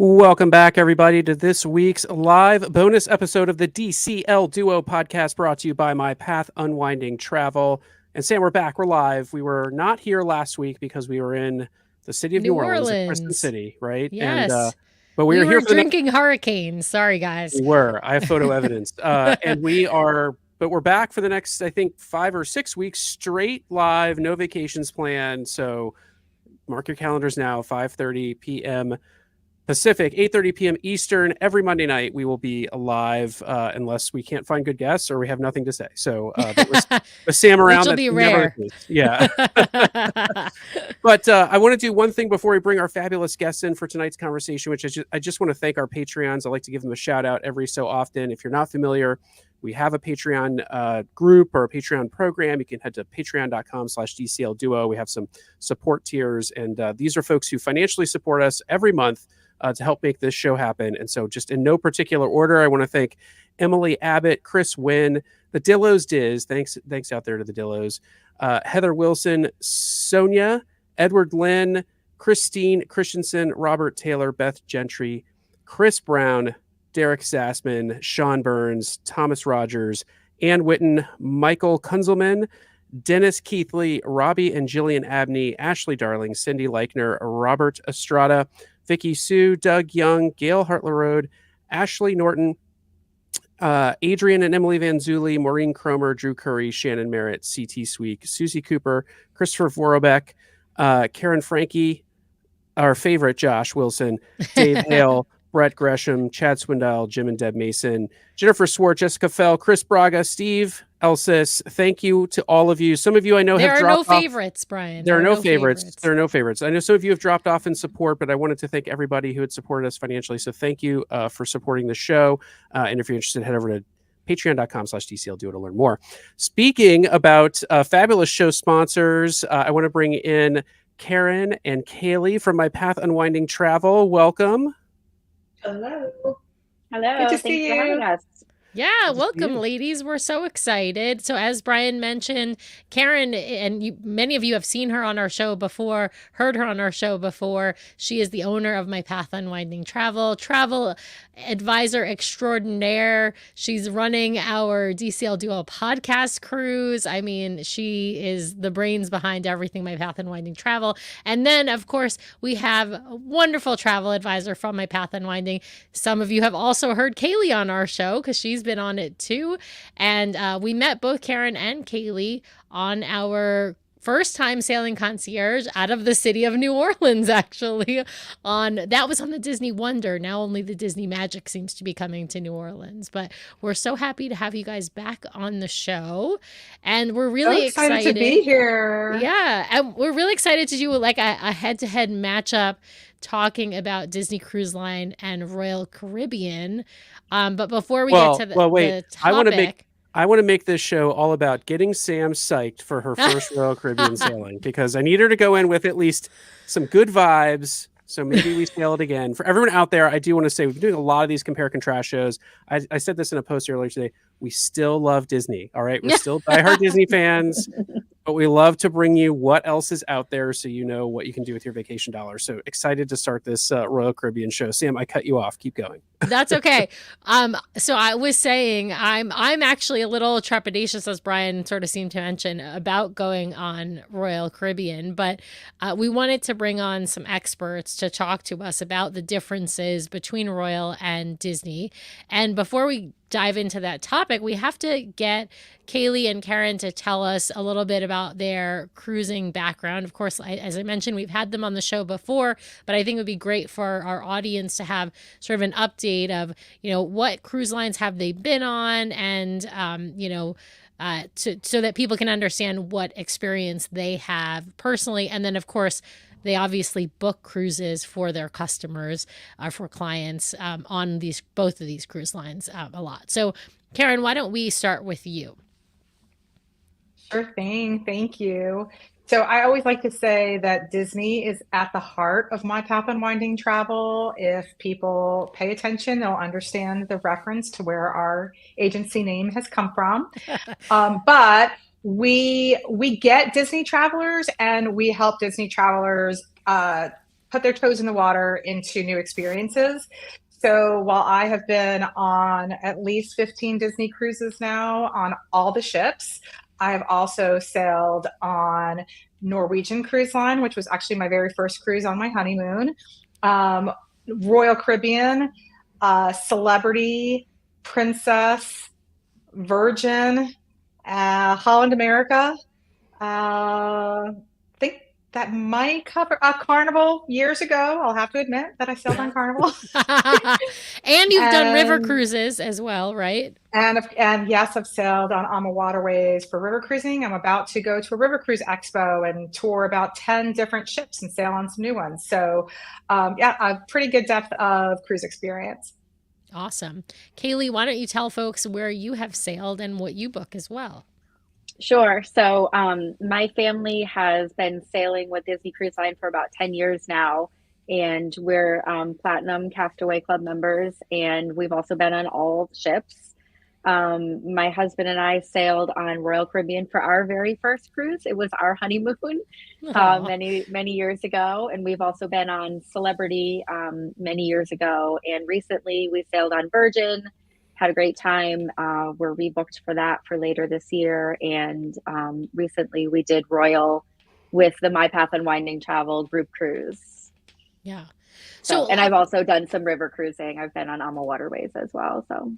Welcome back, everybody, to this week's live bonus episode of the DCL Duo podcast brought to you by My Path Unwinding Travel. And Sam, we're back. We're live. We were not here last week because we were in the city of New Orleans, at Kristen City, right? Yes. But we were here were for drinking hurricanes. Sorry, guys. We were. I have photo evidence. And we're back for the next, I think, 5 or 6 weeks straight live, no vacations planned. So mark your calendars now, 5:30 p.m. Pacific, 8:30 p.m. Eastern. Every Monday night, we will be live unless we can't find good guests or we have nothing to say. So with Sam around, which will be rare. Yeah. But I want to do one thing before we bring our fabulous guests in for tonight's conversation, which is I just want to thank our Patreons. I like to give them a shout out every so often. If you're not familiar, we have a Patreon group or a Patreon program. You can head to patreon.com/DCLDuo. We have some support tiers, and these are folks who financially support us every month to help make this show happen. And so just in no particular order, I want to thank Emily Abbott, Chris Wynn, the Dillos Diz. Thanks out there to the Dillos. Heather Wilson, Sonia, Edward Lynn, Christine Christensen, Robert Taylor, Beth Gentry, Chris Brown, Derek Sassman, Sean Burns, Thomas Rogers, Ann Witten, Michael Kunzelman, Dennis Keithley, Robbie and Jillian Abney, Ashley Darling, Cindy Leichner, Robert Estrada, Vicky Sue, Doug Young, Gail Hartler-Road, Ashley Norton, Adrian and Emily Van Zuli, Maureen Cromer, Drew Curry, Shannon Merritt, CT Sweek, Susie Cooper, Christopher Vorobek, Karen Frankie, our favorite Josh Wilson, Dave Hale, Brett Gresham, Chad Swindell, Jim and Deb Mason, Jennifer Swart, Jessica Fell, Chris Braga, Steve Elsis. Thank you to all of you. Some of you I know have dropped off. There are no favorites, Brian. There are no favorites. There are no favorites. I know some of you have dropped off in support, but I wanted to thank everybody who had supported us financially. So thank you for supporting the show. And if you're interested, head over to patreon.com/DCLDuo to learn more. Speaking about fabulous show sponsors, I want to bring in Karen and Kaylee from My Path Unwinding Travel. Welcome. Hello. Good to see you. For having us. Yeah, welcome, ladies. We're so excited. So as Brian mentioned, Karen, and many of you have seen her on our show before, heard her on our show before. She is the owner of My Path Unwinding Travel advisor extraordinaire. She's running our DCL Duo podcast cruise. I mean, she is the brains behind everything My Path Unwinding Travel. And then, of course, we have a wonderful travel advisor from My Path Unwinding. Some of you have also heard Kaylee on our show because she's been on it too. And we met both Karen and Kaylee on our first time sailing concierge out of the city of New Orleans, actually. That was on the Disney Wonder. Now only the Disney Magic seems to be coming to New Orleans. But we're so happy to have you guys back on the show. And we're really excited to be here. Yeah. And we're really excited to do like a head-to-head matchup talking about Disney Cruise Line and Royal Caribbean. But before we get to the topic... I want to make this show all about getting Sam psyched for her first Royal Caribbean sailing because I need her to go in with at least some good vibes. So maybe we sail it again. For everyone out there, I do want to say we've been doing a lot of these compare contrast shows. I said this in a post earlier today. We still love Disney. All right. We're still diehard Disney fans, but we love to bring you what else is out there so you know what you can do with your vacation dollars. So excited to start this Royal Caribbean show. Sam, I cut you off. Keep going. That's okay. So I was saying I'm actually a little trepidatious, as Brian sort of seemed to mention, about going on Royal Caribbean, but we wanted to bring on some experts to talk to us about the differences between Royal and Disney. And before we dive into that topic, we have to get Kaylee and Karen to tell us a little bit about their cruising background. Of course, as I mentioned, we've had them on the show before, but I think it would be great for our audience to have sort of an update of, what cruise lines have they been on and, so that people can understand what experience they have personally. And then, of course, they obviously book cruises for their customers, for clients on both of these cruise lines a lot. So, Karen, why don't we start with you? Sure thing. Thank you. So I always like to say that Disney is at the heart of My Path Unwinding Travel. If people pay attention, they'll understand the reference to where our agency name has come from. But we get Disney travelers and we help Disney travelers put their toes in the water into new experiences. So while I have been on at least 15 Disney cruises now on all the ships, I have also sailed on Norwegian Cruise Line, which was actually my very first cruise on my honeymoon, Royal Caribbean, Celebrity, Princess, Virgin, Holland America. I think that might cover Carnival years ago. I'll have to admit that I sailed on Carnival. And you've done river cruises as well, right? And yes, I've sailed on waterways for river cruising. I'm about to go to a river cruise expo and tour about 10 different ships and sail on some new ones. So yeah, a pretty good depth of cruise experience. Awesome. Kaylee, why don't you tell folks where you have sailed and what you book as well? Sure. So my family has been sailing with Disney Cruise Line for about 10 years now, and we're Platinum Castaway Club members, and we've also been on all ships. My husband and I sailed on Royal Caribbean for our very first cruise. It was our honeymoon many years ago, and we've also been on Celebrity many years ago, and recently we sailed on Virgin. Had a great time. We're rebooked for that for later this year. And recently we did Royal with the My Path and Winding Travel group cruise. Yeah. So and I've also done some river cruising. I've been on AMA Waterways as well. So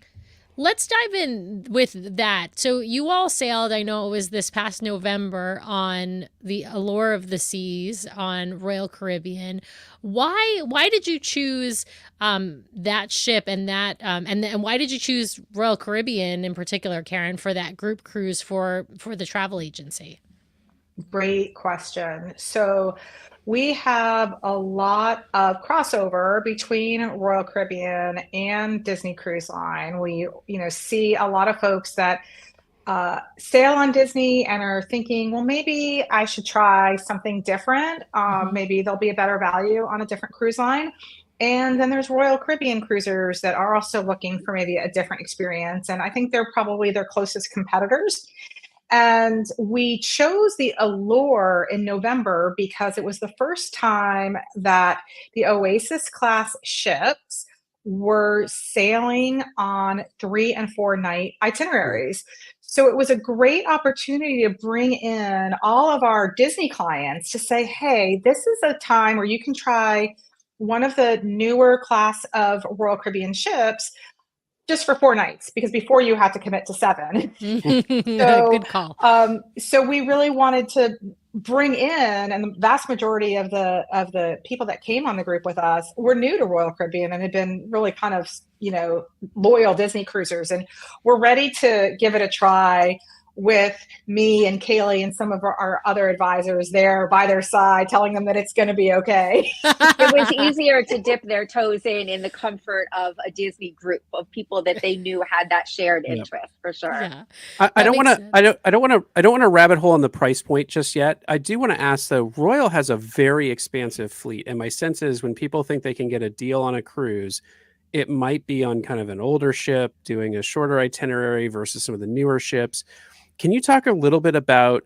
let's dive in with that. So you all sailed, I know it was this past November, on the Allure of the Seas on Royal Caribbean. Why did you choose that ship and that and why did you choose Royal Caribbean in particular, Karen, for that group cruise for the travel agency? Great question. So we have a lot of crossover between Royal Caribbean and Disney Cruise Line. We, see a lot of folks that sail on Disney and are thinking, well, maybe I should try something different. Maybe there'll be a better value on a different cruise line. And then there's Royal Caribbean cruisers that are also looking for maybe a different experience. And I think they're probably their closest competitors. And we chose the Allure in November because it was the first time that the Oasis class ships were sailing on 3 and 4 night itineraries. So it was a great opportunity to bring in all of our Disney clients to say, hey, this is a time where you can try one of the newer class of Royal Caribbean ships just for 4 nights, because before you have to commit to 7. So, good call. So we really wanted to bring in, and the vast majority of the people that came on the group with us were new to Royal Caribbean and had been really kind of, loyal Disney cruisers, and we're ready to give it a try with me and Kaylee and some of our other advisors there by their side, telling them that it's going to be okay. It was easier to dip their toes in the comfort of a Disney group of people that they knew had that shared interest, for sure. Yeah. I don't want to rabbit hole on the price point just yet. I do want to ask though, Royal has a very expansive fleet, and my sense is when people think they can get a deal on a cruise, it might be on kind of an older ship doing a shorter itinerary versus some of the newer ships. Can you talk a little bit about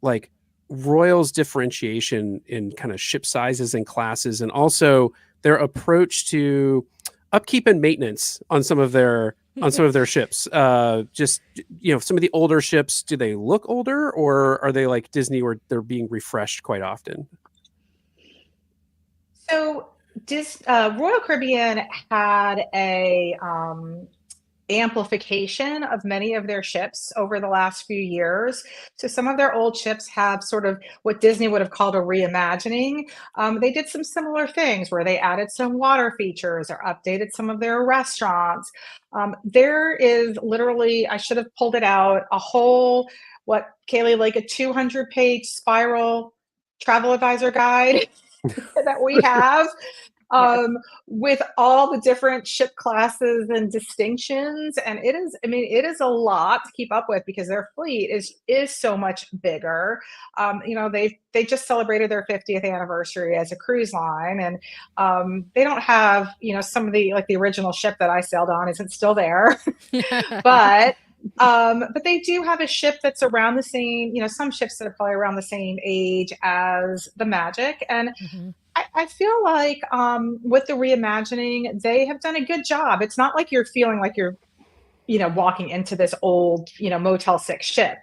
like Royal's differentiation in kind of ship sizes and classes, and also their approach to upkeep and maintenance on some of their ships? Just, some of the older ships, do they look older, or are they like Disney where they're being refreshed quite often? So Royal Caribbean had a amplification of many of their ships over the last few years. So some of their old ships have sort of what Disney would have called a reimagining. They did some similar things where they added some water features or updated some of their restaurants. There is literally, I should have pulled it out, a whole, Kaylee, like a 200-page spiral travel advisor guide that we have. With all the different ship classes and distinctions. And it is a lot to keep up with because their fleet is so much bigger. They just celebrated their 50th anniversary as a cruise line, and they don't have, some of the original ship that I sailed on isn't still there, but they do have a ship that's around the same, some ships that are probably around the same age as the Magic. And I feel like with the reimagining, they have done a good job. It's not like you're feeling like you're, walking into this old, Motel 6 ship.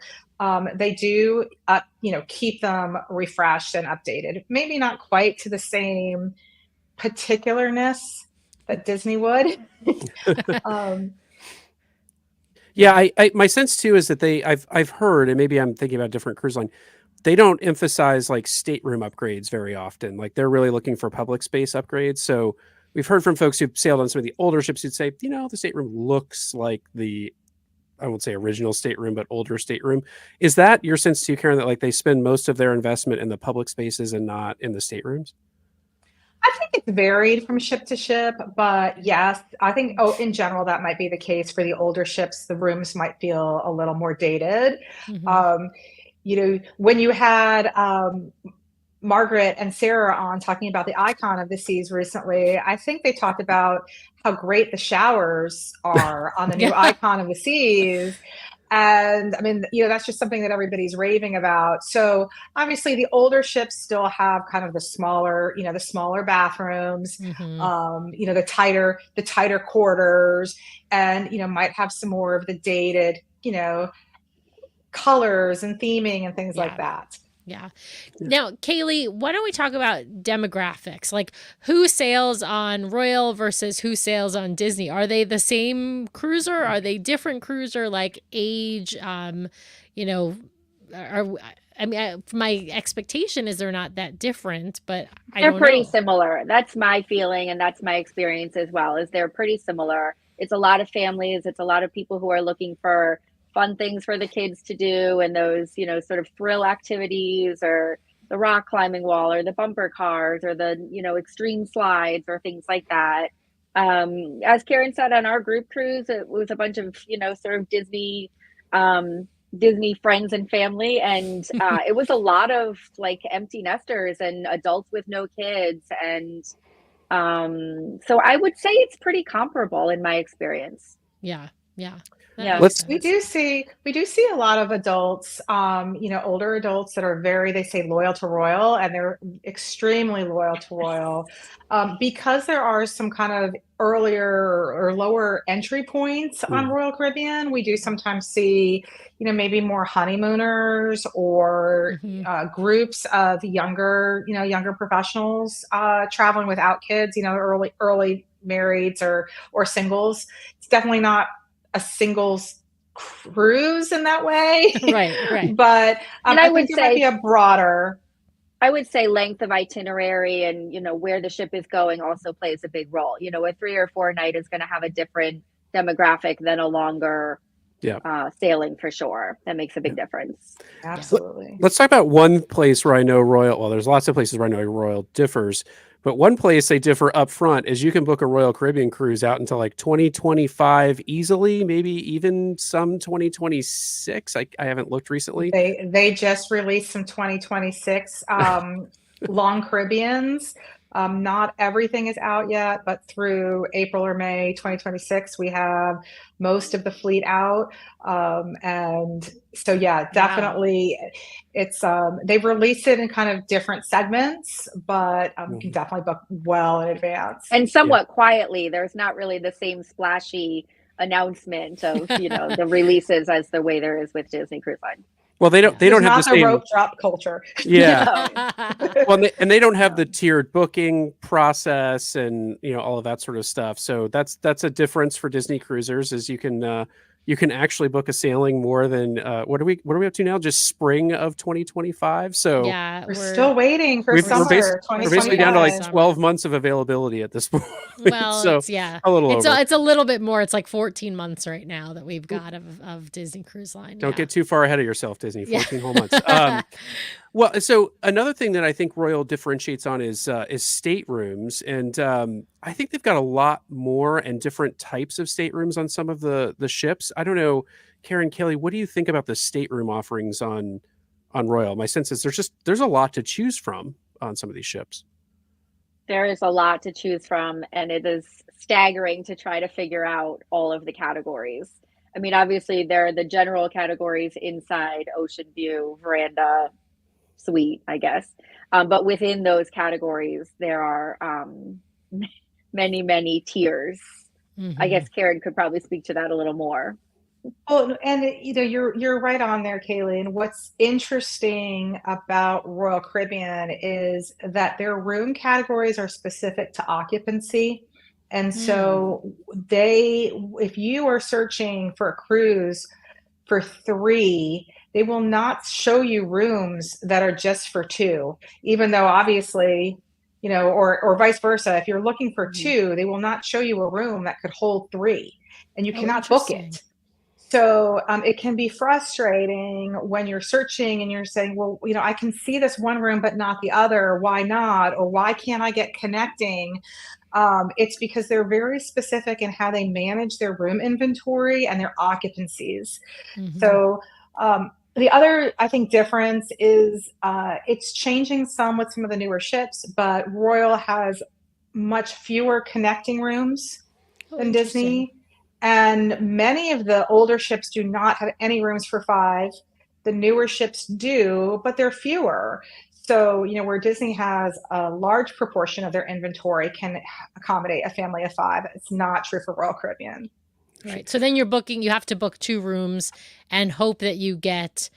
They do, keep them refreshed and updated. Maybe not quite to the same particularness that Disney would. um, Yeah, my sense too is that I've heard, and maybe I'm thinking about a different cruise line. They don't emphasize like stateroom upgrades very often. Like they're really looking for public space upgrades. So we've heard from folks who've sailed on some of the older ships who'd say, the stateroom looks like I won't say original stateroom, but older stateroom. Is that your sense too, Karen, that like they spend most of their investment in the public spaces and not in the staterooms? I think it's varied from ship to ship, but yes, I think in general that might be the case for the older ships. The rooms might feel a little more dated. Mhm. When you had Margaret and Sarah on talking about the icon of the seas recently, I think they talked about how great the showers are on the new icon of the seas. And I mean, that's just something that everybody's raving about. So obviously the older ships still have kind of the smaller bathrooms, Mhm. the tighter quarters, and, might have some more of the dated, colors and theming and things like Yeah. that. Yeah. Now, Kaylee, why don't we talk about demographics? Like who sails on Royal versus who sails on Disney? Are they the same cruiser? Are they different cruiser? Like age? You know, my expectation is they're not that different, but I They're don't pretty know. similar. That's my feeling, and that's my experience as well, is they're pretty similar. It's a lot of families, it's a lot of people who are looking for fun things for the kids to do, and those, sort of thrill activities, or the rock climbing wall, or the bumper cars, or the, extreme slides, or things like that. As Karen said, on our group cruise, it was a bunch of, sort of Disney friends and family, and it was a lot of like empty nesters and adults with no kids, and so I would say it's pretty comparable in my experience. Yeah. Yeah. That Yeah. makes We sense. do see a lot of adults, older adults that are they say loyal to Royal, and they're extremely loyal to Royal, because there are some kind of earlier or lower entry points on Royal Caribbean. We do sometimes see, maybe more honeymooners or Mhm. groups of younger professionals traveling without kids, early marrieds or singles. It's definitely not a singles cruise in that way. Right. But And I think there might be a broader. I would say length of itinerary and, where the ship is going also plays a big role. A 3 or 4 night is going to have a different demographic than a longer sailing, for sure. That makes a big difference. Absolutely. Let's talk about one place where I know Royal, well, there's lots of places where I know Royal differs, but one place they differ up front is you can book a Royal Caribbean cruise out until like 2025 easily, maybe even some 2026. I haven't looked recently. They just released some 2026 long Caribbeans. Not everything is out yet, but through April or May 2026, we have most of the fleet out. And so, yeah, definitely, it's they've released it in kind of different segments, but you can definitely book well in advance. And somewhat quietly. There's not really the same splashy announcement of, the releases as the way there is with Disney Cruise Line. Well, they don't have the same rope drop culture. Yeah. Well, and they don't have the tiered booking process and all of that sort of stuff. So that's a difference for Disney cruisers, is you can actually book a sailing more than what are we up to now? Just spring of 2025. So Yeah, we're still waiting for we're summer. basically down to like Summer. 12 months of availability at this point. Well, So it's a little over. It's a little bit more. It's like 14 months right now that we've got of Disney Cruise Line. Don't get too far ahead of yourself, Disney. 14 whole months. Well, so another thing that I think Royal differentiates on is staterooms, and I think they've got a lot more and different types of staterooms on some of the ships. I don't know, Karen, Kelly, what do you think about the stateroom offerings on Royal? My sense is there's a lot to choose from on some of these ships. There is a lot to choose from, and it is staggering to try to figure out all of the categories. I mean, obviously, there are the general categories inside: ocean view, veranda, suite, I guess. But within those categories, there are many, many tiers. I guess Karen could probably speak to that a little more. Well, and you're right on there, Kaylee. And what's interesting about Royal Caribbean is that their room categories are specific to occupancy. And so if you are searching for a cruise for 3, they will not show you rooms that are just for 2, even though obviously, or vice versa. If you're looking for 2, they will not show you a room that could hold 3, and you cannot book it. So it can be frustrating when you're searching and you're saying, well, I can see this one room, but not the other. Why not? Or why can't I get connecting? It's because they're very specific in how they manage their room inventory and their occupancies. So the other, I think, difference is it's changing some with some of the newer ships, but Royal has much fewer connecting rooms than Disney. And many of the older ships do not have any rooms for 5. The newer ships do, but they're fewer. So, where Disney has a large proportion of their inventory can accommodate a family of 5. It's not true for Royal Caribbean. Right. So then you have to book 2 rooms and hope that you get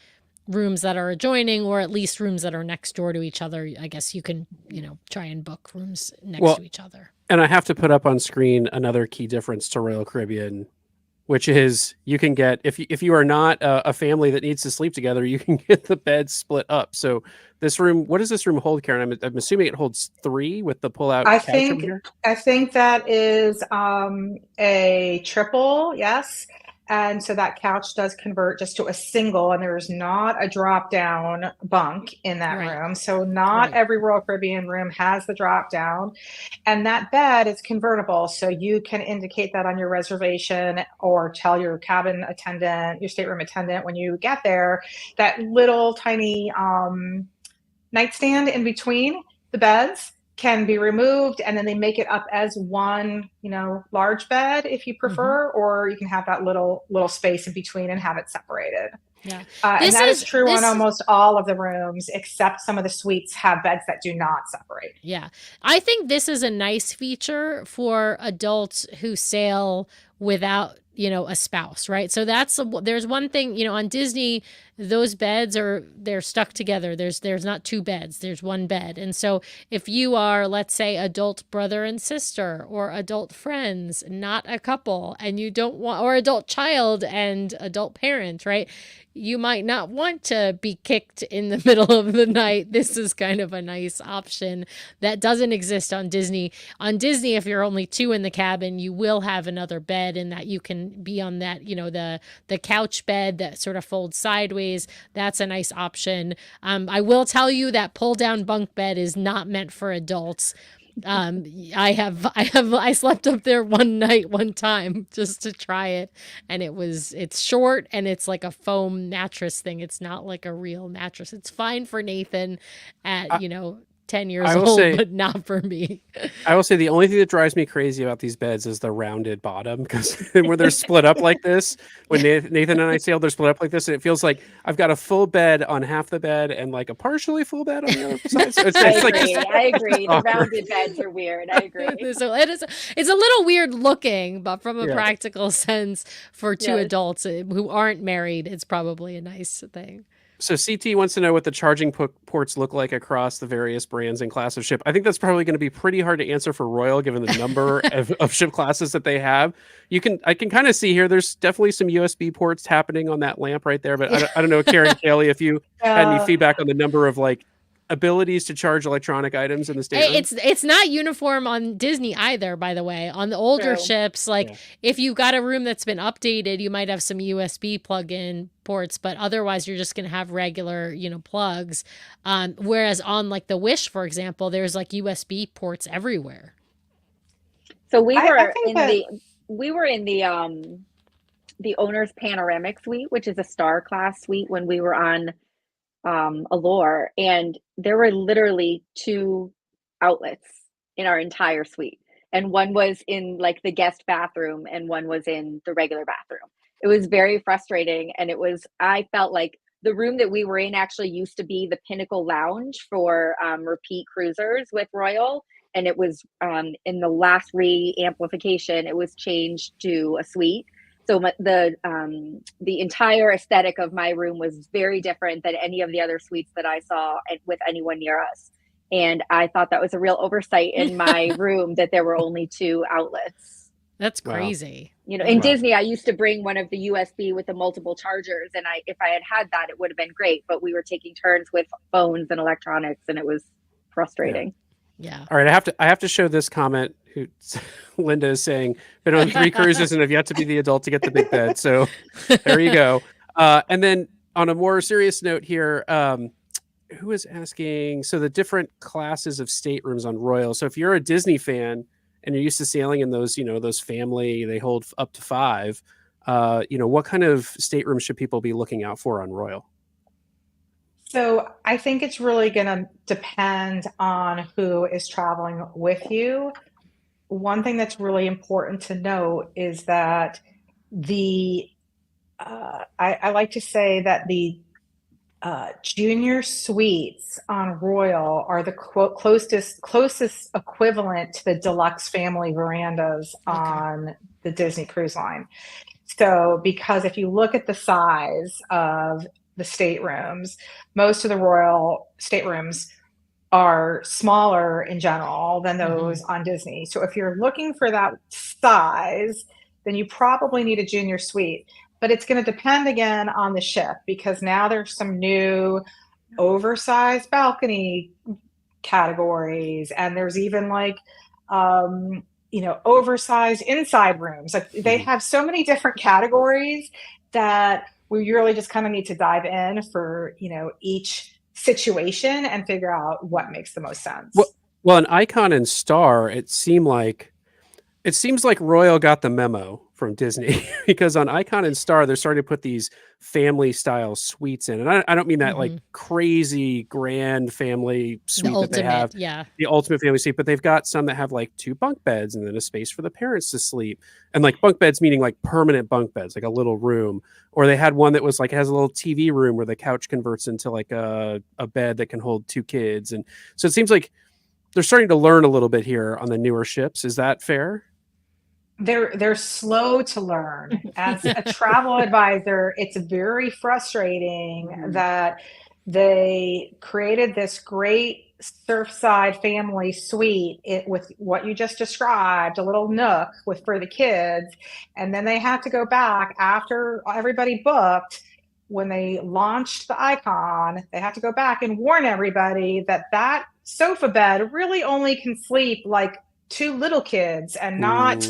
rooms that are adjoining, or at least rooms that are next door to each other. I guess you can, try and book rooms next to each other. And I have to put up on screen another key difference to Royal Caribbean, which is you can get, if you are not a family that needs to sleep together, you can get the beds split up. So this room, what does this room hold, Karen? I'm assuming it holds 3 with the pull-out couch over here. I think that is a triple, yes. And so that couch does convert just to a single, and there's not a drop down bunk in that room. So not every Royal Caribbean room has the drop down, and that bed is convertible. So you can indicate that on your reservation or tell your cabin attendant, your stateroom attendant when you get there, that little tiny nightstand in between the beds can be removed, and then they make it up as one, large bed if you prefer, or you can have that little space in between and have it separated. Yeah. And that is true on almost all of the rooms, except some of the suites have beds that do not separate. Yeah. I think this is a nice feature for adults who sail without, a spouse, right? So there's one thing, on Disney, those beds they're stuck together. There's not 2 beds, there's one bed. And so if you are, let's say, adult brother and sister, or adult friends, not a couple, and you don't want, or adult child and adult parent, right? You might not want to be kicked in the middle of the night. This is kind of a nice option that doesn't exist on Disney. On Disney, if you're only 2 in the cabin, you will have another bed, and that you can be on that, the couch bed that sort of folds sideways. That's a nice option. I will tell you that pull down bunk bed is not meant for adults. I slept up there one time just to try it, and it's short, and it's like a foam mattress thing. It's not like a real mattress. It's fine for Nathan at 10 years old, but not for me. I will say the only thing that drives me crazy about these beds is the rounded bottom, because when they're split up like this, when Nathan and I sailed, they're split up like this, and it feels like I've got a full bed on half the bed and like a partially full bed on the other side. So I agree. The rounded beds are weird. I agree. So it's a little weird looking, but from a practical sense, for 2 adults who aren't married, it's probably a nice thing. So CT wants to know what the charging ports look like across the various brands and class of ship. I think that's probably going to be pretty hard to answer for Royal, given the number of ship classes that they have. I can kind of see here, there's definitely some USB ports happening on that lamp right there, but I don't know, Karen, Kaylee, if you had any feedback on the number of abilities to charge electronic items in the stateroom. It's not uniform on Disney either, by the way. On the older ships, if you've got a room that's been updated, you might have some USB plug-in ports, but otherwise you're just going to have regular, plugs. Whereas on the Wish, for example, there's USB ports everywhere. So we were in the owner's panoramic suite, which is a star class suite, when we were on Allure, and there were literally 2 outlets in our entire suite, and one was in the guest bathroom and one was in the regular bathroom. It was very frustrating, and I felt like the room that we were in actually used to be the Pinnacle Lounge for repeat cruisers with Royal. And it was in the last re-amplification, it was changed to a suite. So the entire aesthetic of my room was very different than any of the other suites that I saw with anyone near us. And I thought that was a real oversight in my room that there were only 2 outlets. That's crazy. You know, in Disney, I used to bring one of the USB with the multiple chargers, and if I had that, it would have been great. But we were taking turns with phones and electronics, and it was frustrating. Yeah. All right, I have to show this comment. Linda is saying, been on 3 cruises and have yet to be the adult to get the big bed. So there you go. And then on a more serious note here, who is asking? So the different classes of staterooms on Royal. So if you're a Disney fan and you're used to sailing in those, those family, they hold up to 5. What kind of staterooms should people be looking out for on Royal? So I think it's really going to depend on who is traveling with you. One thing that's really important to note is that I like to say that the junior suites on Royal are the closest equivalent to the deluxe family verandas on the Disney Cruise Line. So, because if you look at the size of the staterooms, most of the Royal staterooms are smaller in general than those on Disney. So if you're looking for that size, then you probably need a junior suite. But it's going to depend again on the ship, because now there's some new oversized balcony categories, and there's even like oversized inside rooms. Like they have so many different categories that we really just kind of need to dive in for each situation and figure out what makes the most sense. Well, an Icon and Star, it seems like Royal got the memo from Disney, because on Icon and Star, they're starting to put these family style suites in. And I don't mean that like crazy grand family suite that they have, the ultimate family suite, but they've got some that have like 2 bunk beds and then a space for the parents to sleep. And like bunk beds, meaning like permanent bunk beds, like a little room. Or they had one that was like, has a little TV room where the couch converts into like a bed that can hold 2 kids. And so it seems like they're starting to learn a little bit here on the newer ships. Is that fair? They're slow to learn. As a travel advisor, it's very frustrating that they created this great surfside family suite with what you just described, a little nook for the kids, and then they have to go back after everybody booked. When they launched the Icon, they have to go back and warn everybody that sofa bed really only can sleep like 2 little kids and not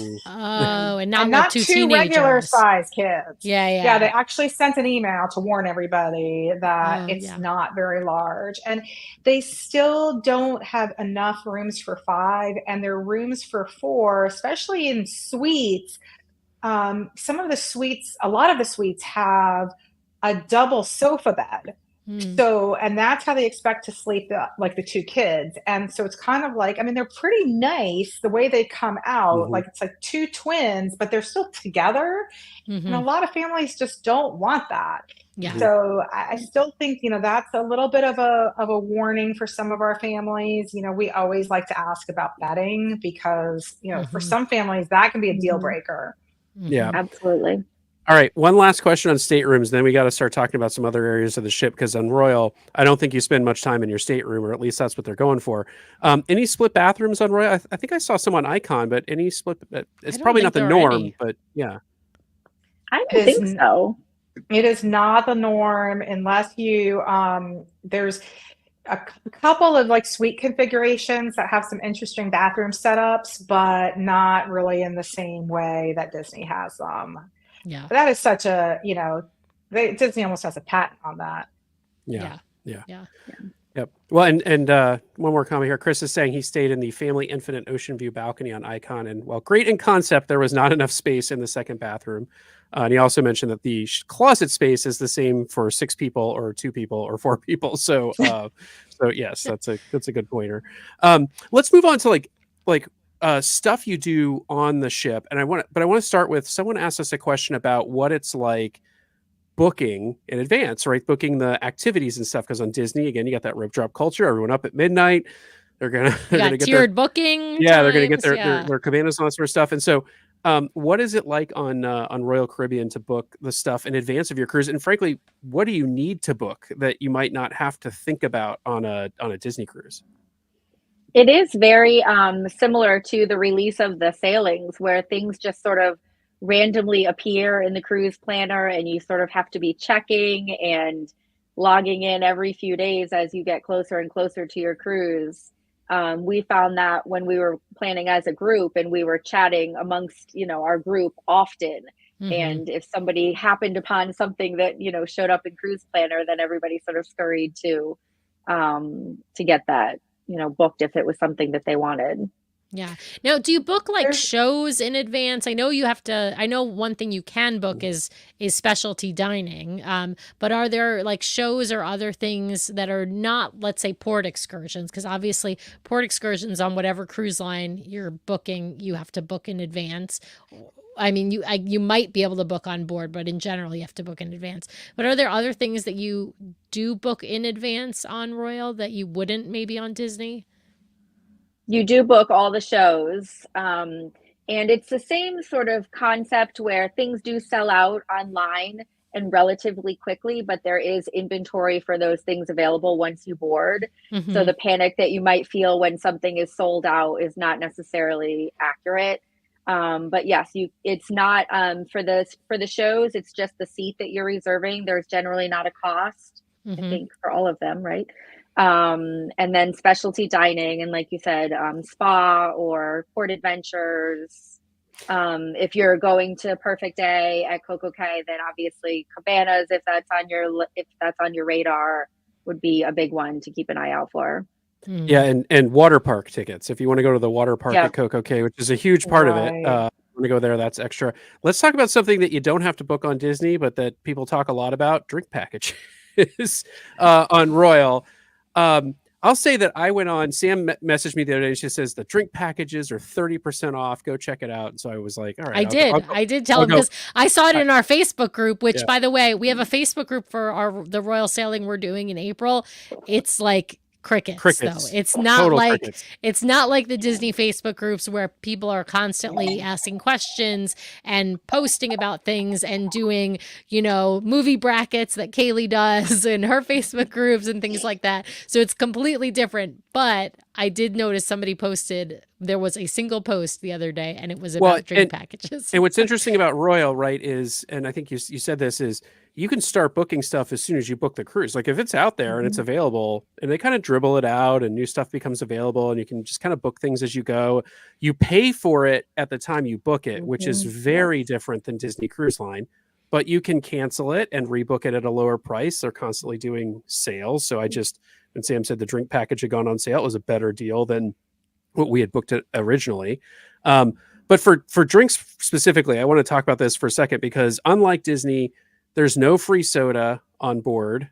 not 2 regular size kids. Yeah. They actually sent an email to warn everybody that it's not very large, and they still don't have enough rooms for 5, and their rooms for 4, especially in suites. A lot of the suites have a double sofa bed. So, and that's how they expect to sleep like the 2 kids. And so it's kind of like, they're pretty nice the way they come out. Like it's like 2 twins, but they're still together. And a lot of families just don't want that. So I still think, that's a little bit of a warning for some of our families. We always like to ask about bedding, because, for some families that can be a deal breaker. Yeah, absolutely. All right, one last question on staterooms, then we got to start talking about some other areas of the ship, because on Royal, I don't think you spend much time in your stateroom, or at least that's what they're going for. Any split bathrooms on Royal? I think I saw some on Icon, but any split? It's probably not the norm, but yeah. I don't think so. It is not the norm unless you, there's a couple of like suite configurations that have some interesting bathroom setups, but not really in the same way that Disney has them. Yeah, that is such a Disney almost has a patent on that. Yeah. Yep. Well, and one more comment here. Chris is saying he stayed in the Family Infinite Ocean View balcony on Icon, and while great in concept, there was not enough space in the second bathroom. And he also mentioned that the closet space is the same for 6 people, or 2 people, or 4 people. So, so yes, that's a good pointer. Let's move on to like stuff you do on the ship, and I want to start with, someone asked us a question about what it's like booking in advance, right? Booking the activities and stuff. Because on Disney, again, you got that rope drop culture. Everyone up at midnight. They're gonna get tiered booking. They're gonna get times, their cabanas and all that sort of stuff. And so, what is it like on Royal Caribbean to book the stuff in advance of your cruise? And frankly, what do you need to book that you might not have to think about on a Disney cruise? It is very similar to the release of the sailings, where things just sort of randomly appear in the cruise planner, and you sort of have to be checking and logging in every few days as you get closer and closer to your cruise. We found that when we were planning as a group and we were chatting amongst, our group often. And if somebody happened upon something that, showed up in Cruise Planner, then everybody sort of scurried to get that, booked if it was something that they wanted. Yeah. Now, do you book like shows in advance? I know you have to. I know one thing you can book is specialty dining. But are there like shows or other things that are not, let's say, port excursions? Because obviously, port excursions on whatever cruise line you're booking, you have to book in advance. I mean, you might be able to book on board, but in general, you have to book in advance. But are there other things that you do book in advance on Royal that you wouldn't maybe on Disney? You do book all the shows. And it's the same sort of concept where things do sell out online and relatively quickly, but there is inventory for those things available once you board. So the panic that you might feel when something is sold out is not necessarily accurate. But yes, it's not for the shows, it's just the seat that you're reserving. There's generally not a cost, I think, for all of them, right? And then specialty dining, and like you said, spa or port adventures. If you're going to Perfect Day at Coco Cay, then obviously cabanas, if that's on your radar, would be a big one to keep an eye out for. Yeah, and water park tickets. If you want to go to the water park at Coco Cay, which is a huge part of it, you want to go there, that's extra. Let's talk about something that you don't have to book on Disney, but that people talk a lot about: drink packages on Royal. I'll say that I went on, Sam messaged me the other day and she says the drink packages are 30% off. Go check it out. And so I was like, all right. I did tell him, because I saw it in our Facebook group, which by the way, we have a Facebook group for the Royal Sailing we're doing in April. It's like crickets though. It's not like crickets. It's not like the Disney Facebook groups where people are constantly asking questions and posting about things and doing, movie brackets that Kaylee does in her Facebook groups and things like that. So it's completely different. But I did notice somebody posted, there was a single post the other day, and it was about drink packages. And what's interesting about Royal, right, is, and I think you said this, is you can start booking stuff as soon as you book the cruise. Like if it's out there and it's available, and they kind of dribble it out and new stuff becomes available, and you can just kind of book things as you go. You pay for it at the time you book it, which is very different than Disney Cruise Line, but you can cancel it and rebook it at a lower price. They're constantly doing sales. So when Sam said the drink package had gone on sale, it was a better deal than what we had booked it originally. But for drinks specifically, I want to talk about this for a second, because unlike Disney, there's no free soda on board,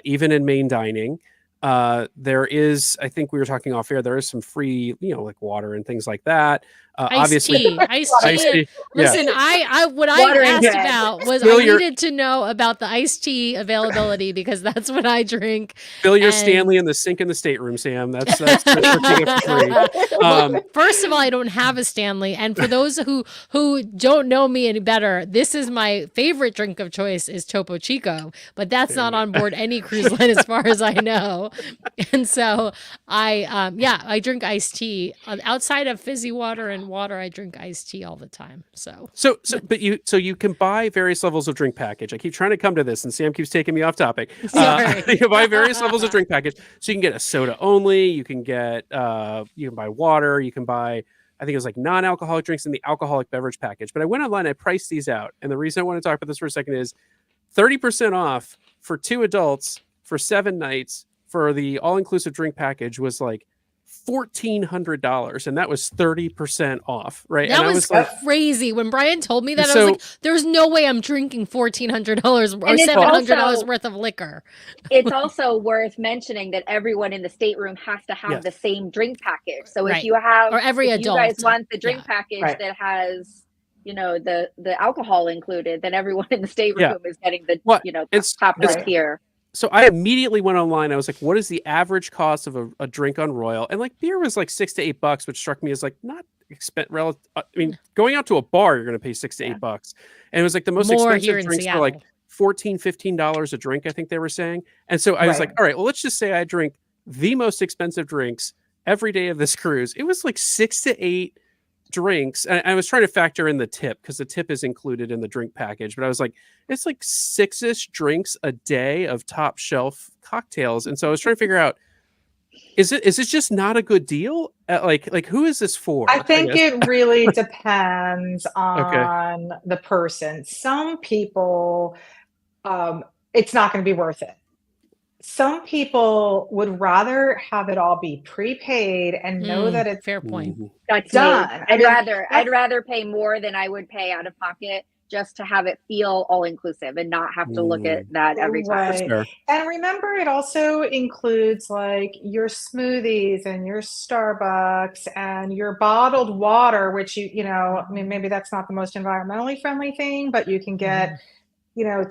even in main dining. There is, I think we were talking off air, there is some free, like water and things like that. Obviously, iced tea. Listen, what I asked about was I needed to know about the iced tea availability, because that's what I drink. Fill your Stanley in the sink in the stateroom, Sam. That's free. First of all, I don't have a Stanley, and for those who don't know me any better, this is my favorite drink of choice is Topo Chico, but that's not on board any cruise line as far as I know. And so I drink iced tea outside of fizzy water and water. I drink iced tea all the time. But you can buy various levels of drink package. I keep trying to come to this, and Sam keeps taking me off topic. You can buy various levels of drink package. So you can get a soda only. You can get you can buy water. You can buy, I think it was like non-alcoholic drinks in the alcoholic beverage package. But I went online, I priced these out, and the reason I want to talk about this for a second is 30% off for 2 adults for 7 nights for the all-inclusive drink package was like $1,400, and that was 30% off, right? That was crazy. When Brian told me that, I was like, there's no way I'm drinking $1,400 or $700 worth of liquor. It's also worth mentioning that everyone in the stateroom has to have the same drink package. So if you have, or every adult, you guys want the drink package that has the alcohol included, then everyone in the stateroom is getting the Well, top tier. So I immediately went online. I was like, what is the average cost of a drink on Royal? And like beer was like $6 to $8, which struck me as like not relative. I mean, going out to a bar, you're going to pay $6 to $8. And it was like the most More expensive drinks were like $14, $15 a drink, I think they were saying. And so I was like, all right, well, let's just say I drink the most expensive drinks every day of this cruise. It was like 6 to 8 drinks. And I was trying to factor in the tip because the tip is included in the drink package, but I was like, it's like 6-ish drinks a day of top shelf cocktails. And so I was trying to figure out, is this just not a good deal? Like who is this for? I think it really depends on the person. Some people, it's not going to be worth it. Some people would rather have it all be prepaid and know that it's fair point. That's done. I'd rather pay more than I would pay out of pocket just to have it feel all inclusive and not have to look at that every time. Sure. And remember, it also includes like your smoothies and your Starbucks and your bottled water, which I mean, maybe that's not the most environmentally friendly thing, but you can get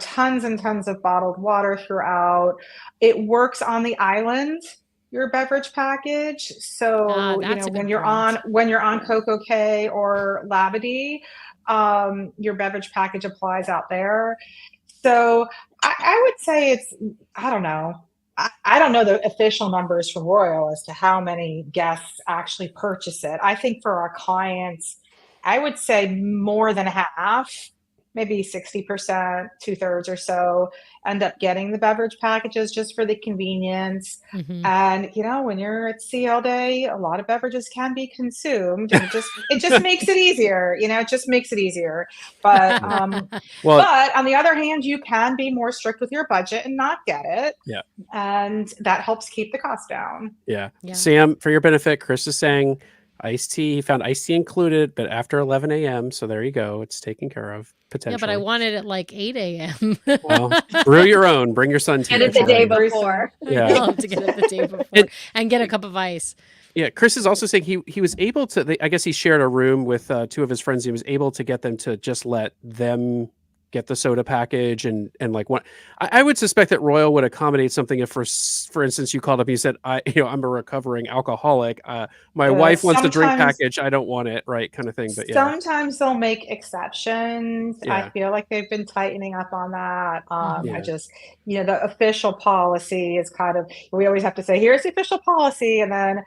tons and tons of bottled water throughout. It works on the island, your beverage package. So when you're on Coco Cay or Labadee, your beverage package applies out there. So I would say I don't know. I don't know the official numbers from Royal as to how many guests actually purchase it. I think for our clients, I would say more than half, maybe 60%, 2/3 or so, end up getting the beverage packages just for the convenience. And when you're at sea all day, a lot of beverages can be consumed. And it just makes it easier. It just makes it easier. But but on the other hand, you can be more strict with your budget and not get it. Yeah, and that helps keep the cost down. Yeah. Sam, for your benefit, Chris is saying iced tea. He found iced tea included, but after 11 a.m. So there you go. It's taken care of. Potentially. Yeah, but I wanted it like 8 a.m. Well, brew your own. Bring your son tea. Get it the day before. Yeah, I'll have to get it the day before and get a cup of ice. Yeah, Chris is also saying he was able to. I guess he shared a room with 2 of his friends. He was able to get them to just let them get the soda package and like what I would suspect that Royal would accommodate something if for instance you called up and you said I'm a recovering alcoholic, my wife wants the drink package, I don't want it, right, kind of thing. But sometimes they'll make exceptions. I feel like they've been tightening up on that. I just the official policy is kind of, we always have to say here's the official policy, and then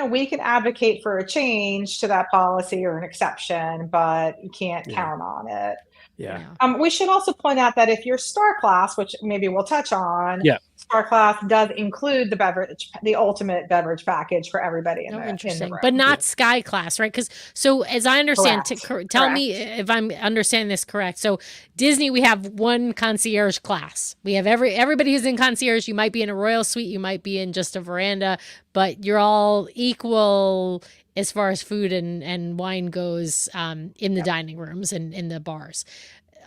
we can advocate for a change to that policy or an exception, but you can't count on it. Yeah. We should also point out that if you're Star Class, which maybe we'll touch on, Star Class does include the ultimate beverage package for everybody in the room. But not Sky Class, right? Because so as I understand, tell me if I'm understanding this correct. So Disney, we have one concierge class. We have everybody who's in concierge. You might be in a Royal Suite, you might be in just a veranda, but you're all equal as far as food and wine goes in the dining rooms and in the bars.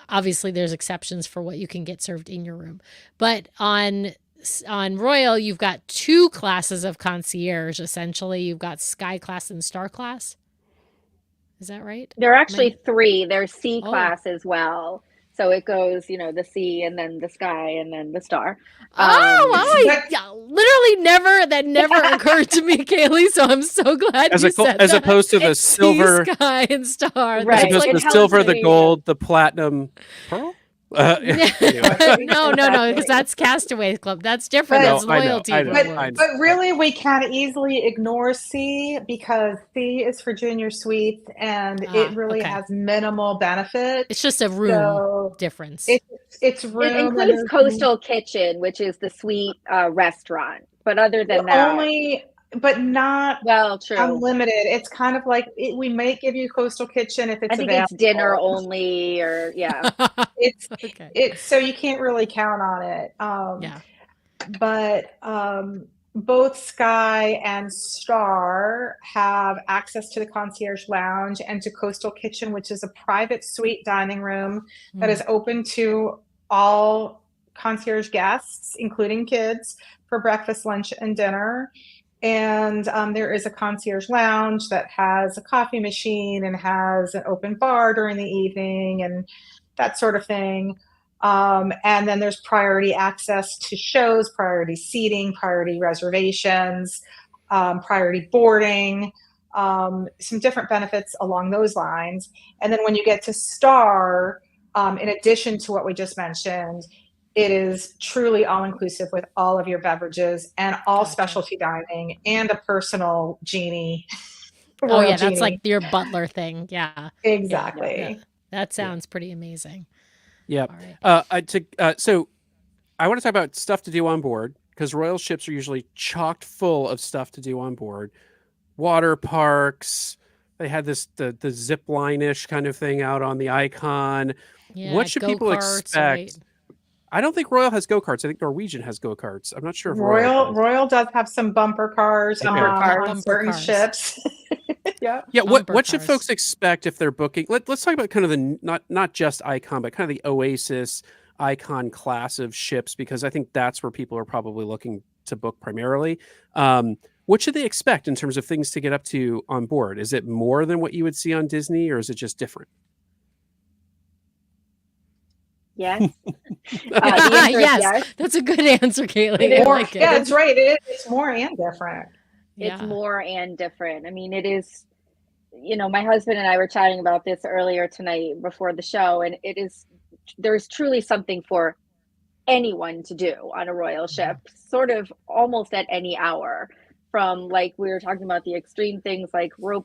Obviously, there's exceptions for what you can get served in your room. But on Royal, you've got 2 classes of concierge, essentially. You've got Sky Class and Star Class. Is that right? There are actually 3. There's C Class as well. So it goes, the sea and then the sky and then the star. Literally never occurred to me, Kaylee. So I'm so glad you said as that. Opposed to the silver, sky and star. Right. As opposed to the silver, the gold, the platinum, pearl. No, because that's Castaway Club. That's different. That's loyalty. But really, we can easily ignore C because C is for junior suites, and it really has minimal benefit. It's just a room difference. It's room. It includes Coastal Kitchen, which is the suite restaurant. But other than that, but not true. Unlimited. It's kind of like we may give you Coastal Kitchen if it's I think available. it's dinner only, or it's so you can't really count on it. But both Sky and Star have access to the concierge lounge and to Coastal Kitchen, which is a private suite dining room that is open to all concierge guests, including kids, for breakfast, lunch, and dinner. And there is a concierge lounge that has a coffee machine and has an open bar during the evening and that sort of thing. And then there's priority access to shows, priority seating, priority reservations, priority boarding, some different benefits along those lines. And then when you get to Star, in addition to what we just mentioned, it is truly all-inclusive with all of your beverages and all specialty dining and a personal genie. Oh yeah, that's like your butler thing. Yeah. Exactly. That sounds pretty amazing. Yeah. Right. So I want to talk about stuff to do on board, because Royal ships are usually chocked full of stuff to do on board. Water parks. They had the zip line-ish kind of thing out on the Icon. Yeah, what should people expect? Right? I don't think Royal has go-karts. I think Norwegian has go-karts. I'm not sure if Royal does have some bumper cars on certain ships. Yeah. What should folks expect if they're booking? Let's talk about kind of the not just Icon, but kind of the Oasis Icon class of ships, because I think that's where people are probably looking to book primarily. What should they expect in terms of things to get up to on board? Is it more than what you would see on Disney, or is it just different? Yes. Yes. That's a good answer, Kaylee. That's right. It's more and different. It's more and different. I mean, it is, my husband and I were chatting about this earlier tonight before the show, and there's truly something for anyone to do on a Royal ship, sort of almost at any hour. From, like, we were talking about the extreme things like rock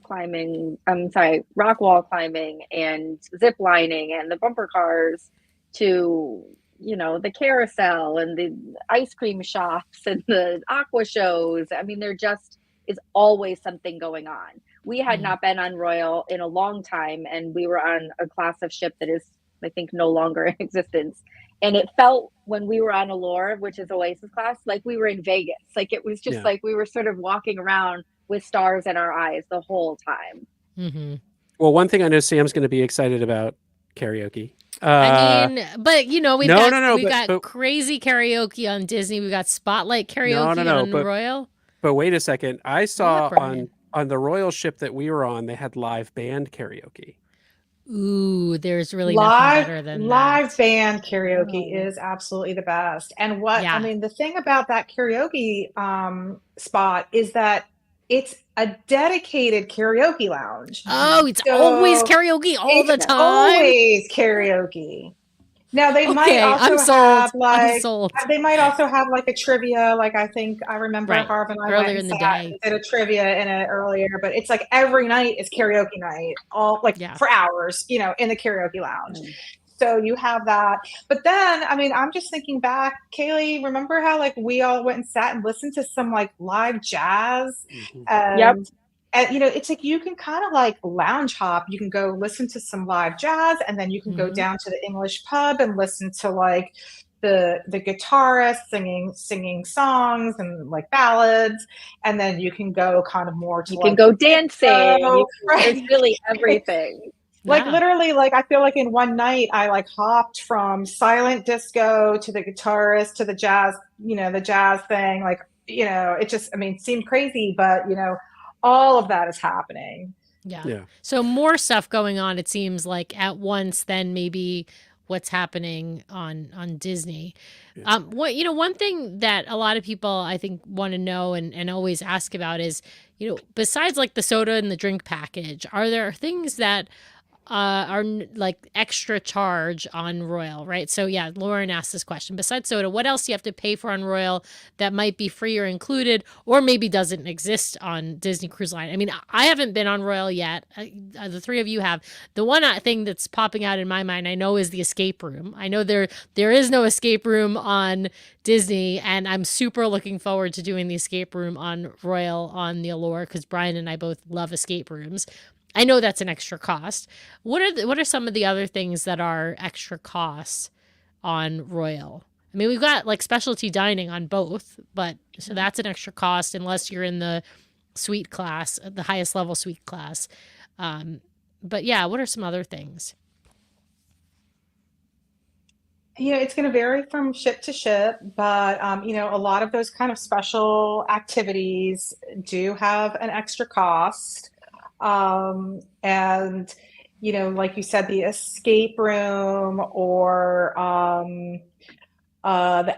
wall climbing and zip lining and the bumper cars, to the carousel and the ice cream shops and the aqua shows. I mean, there just is always something going on. We had not been on Royal in a long time, and we were on a class of ship that is, I think, no longer in existence. And it felt, when we were on Allure, which is Oasis class, like we were in Vegas. Like, it was just like we were sort of walking around with stars in our eyes the whole time. Mm-hmm. Well, one thing I know Sam's going to be excited about: karaoke. I mean, but we've got crazy karaoke on Disney. We got Spotlight karaoke on Royal. But wait a second, I saw on the Royal ship that we were on, they had live band karaoke. Ooh, there's really nothing better than live band karaoke is absolutely the best. And I mean, the thing about that karaoke spot is that it's a dedicated karaoke lounge. Oh, it's always karaoke all the time. Always karaoke. Now they might also have they might also have like a trivia. Like, I think I remember Harv and I earlier in the day did a trivia in it earlier, but it's like every night is karaoke night, all for hours, in the karaoke lounge. So you have that. But then, I mean, I'm just thinking back, Kaylee, remember how we all went and sat and listened to some live jazz? And it's like you can kind of lounge hop. You can go listen to some live jazz, and then you can go down to the English pub and listen to the guitarist singing songs and ballads, and then you can go kind of more to go dancing. There's really everything. Literally, I feel like in one night I hopped from silent disco to the guitarist to the jazz, the jazz thing. It just, seemed crazy, but all of that is happening. Yeah. So more stuff going on, it seems like, at once than maybe what's happening on Disney. One thing that a lot of people, I think, want to know and always ask about is, besides the soda and the drink package, are there things that are extra charge on Royal, right? So yeah, Lauren asked this question. Besides soda, what else do you have to pay for on Royal that might be free or included, or maybe doesn't exist on Disney Cruise Line? I mean, I haven't been on Royal yet. The three of you have. The one thing that's popping out in my mind, I know, is the escape room. I know there is no escape room on Disney, and I'm super looking forward to doing the escape room on Royal on the Allure, because Brian and I both love escape rooms. I know that's an extra cost. What are some of the other things that are extra costs on Royal? I mean, we've got specialty dining on both, but so that's an extra cost unless you're in the suite class, the highest level suite class. But yeah, what are some other things? It's going to vary from ship to ship, but a lot of those kind of special activities do have an extra cost. And like you said, the escape room or the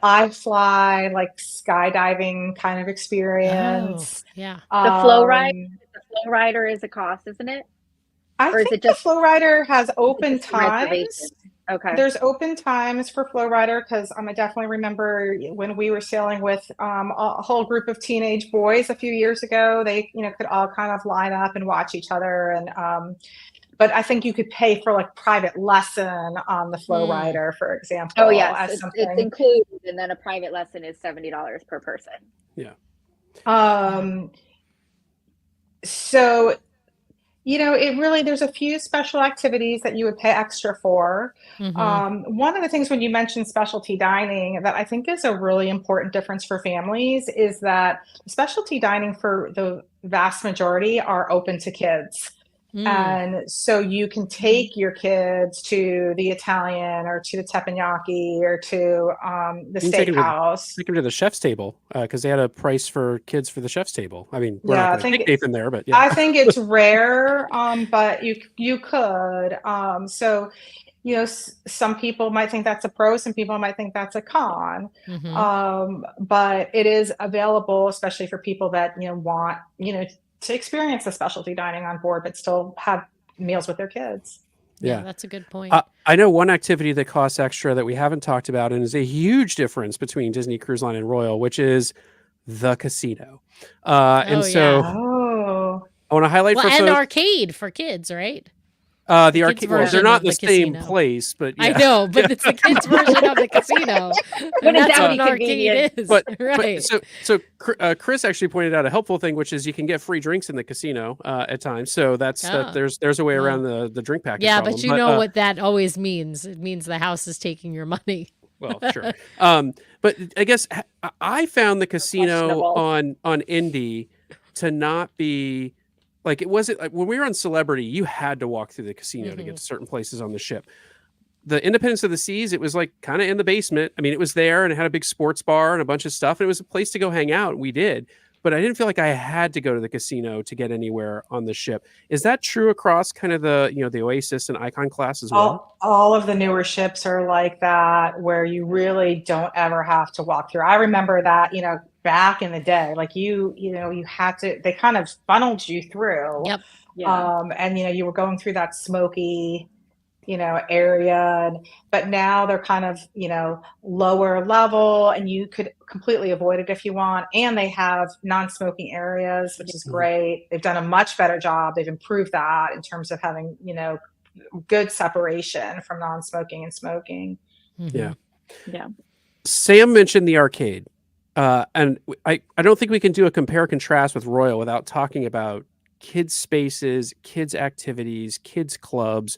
iFly, like skydiving kind of Oh, experience. yeah. The flow ride, Um, the flow rider is a cost, isn't it? I Or is think it the just Flow Rider has open just a reservation? times. Okay. There's open times for Flow Rider because I definitely remember when we were sailing with a whole group of teenage boys a few years ago. They, could all kind of line up and watch each other. And but I think you could pay for like private lesson on the Flow Hmm. Rider, for Oh example, yes, as it's something. included, and then a private lesson is $70 per person. Yeah. Yeah. So it really, there's a few special activities that you would pay extra for. Hmm. One of the things when you mentioned specialty dining that I think is a really important difference for families is that specialty dining for the vast majority are open to kids. Mm. And so you can take your kids to the Italian or to the teppanyaki or to the You can steakhouse. take them to the chef's table because they had a price for kids for the chef's table. I mean, we're not Yeah, going to take Nathan there, but yeah. I think it's rare, but you could. So some people might think that's a pro, some people might think that's a con. Hmm. But it is available, especially for people that want to experience the specialty dining on board, but still have meals with their kids. Yeah, Yeah. that's a good point. I know one activity that costs extra that we haven't talked about and is a huge difference between Disney Cruise Line and Royal, which is the casino. And Oh, so yeah. Oh, I want to highlight Well, for and folks arcade for kids, right? the The kids' arcade. Well, they're version not of in the the same casino. place, but I yeah. know, but it's the kids' version of the casino, But and it's that's what definitely an arcade convenient. is, But right? Chris actually pointed out a helpful thing, which is you can get free drinks in the casino at times. So Oh, there's a way around well, the drink package yeah, but problem. you know what that always means. It means the house is taking your money. Well, sure. But I guess I found the casino Questionable. on Indy to not be like it wasn't like when we were on Celebrity, you had to walk through the casino to get Hmm. to certain places on the ship. The Independence of the Seas, it was like kind of in the basement. I mean, it was there and it had a big sports bar and a bunch of stuff. And it was a place to go hang out. We did, but I didn't feel like I had to go to the casino to get anywhere on the ship. Is that true across kind of the Oasis and Icon class as well? all of the newer ships are like that, where you really don't ever have to walk through. I remember that, back in the day, like you had to, they kind of funneled you through. Yep. Yeah. And you were going through that smoky, area. But now they're kind of, lower level and you could completely avoid it if you want. And they have non-smoking areas, which is Mhm. great. They've done a much better job. They've improved that in terms of having, good separation from non-smoking and smoking. Yeah. Yeah. Sam mentioned the arcade. And I don't think we can do a compare contrast with Royal without talking about kids spaces, kids activities, kids clubs.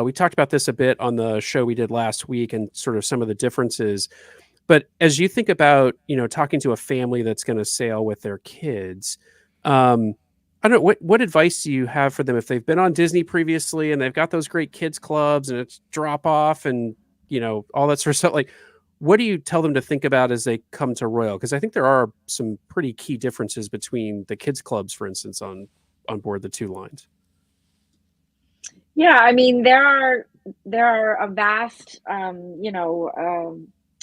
We talked about this a bit on the show we did last week and sort of some of the differences. But as you think about, talking to a family that's going to sail with their kids, I don't know, what advice do you have for them if they've been on Disney previously and they've got those great kids clubs and it's drop off and, all that sort of stuff? Like, what do you tell them to think about as they come to Royal? Because I think there are some pretty key differences between the kids clubs, for instance, on board the two lines. Yeah, I mean there are a vast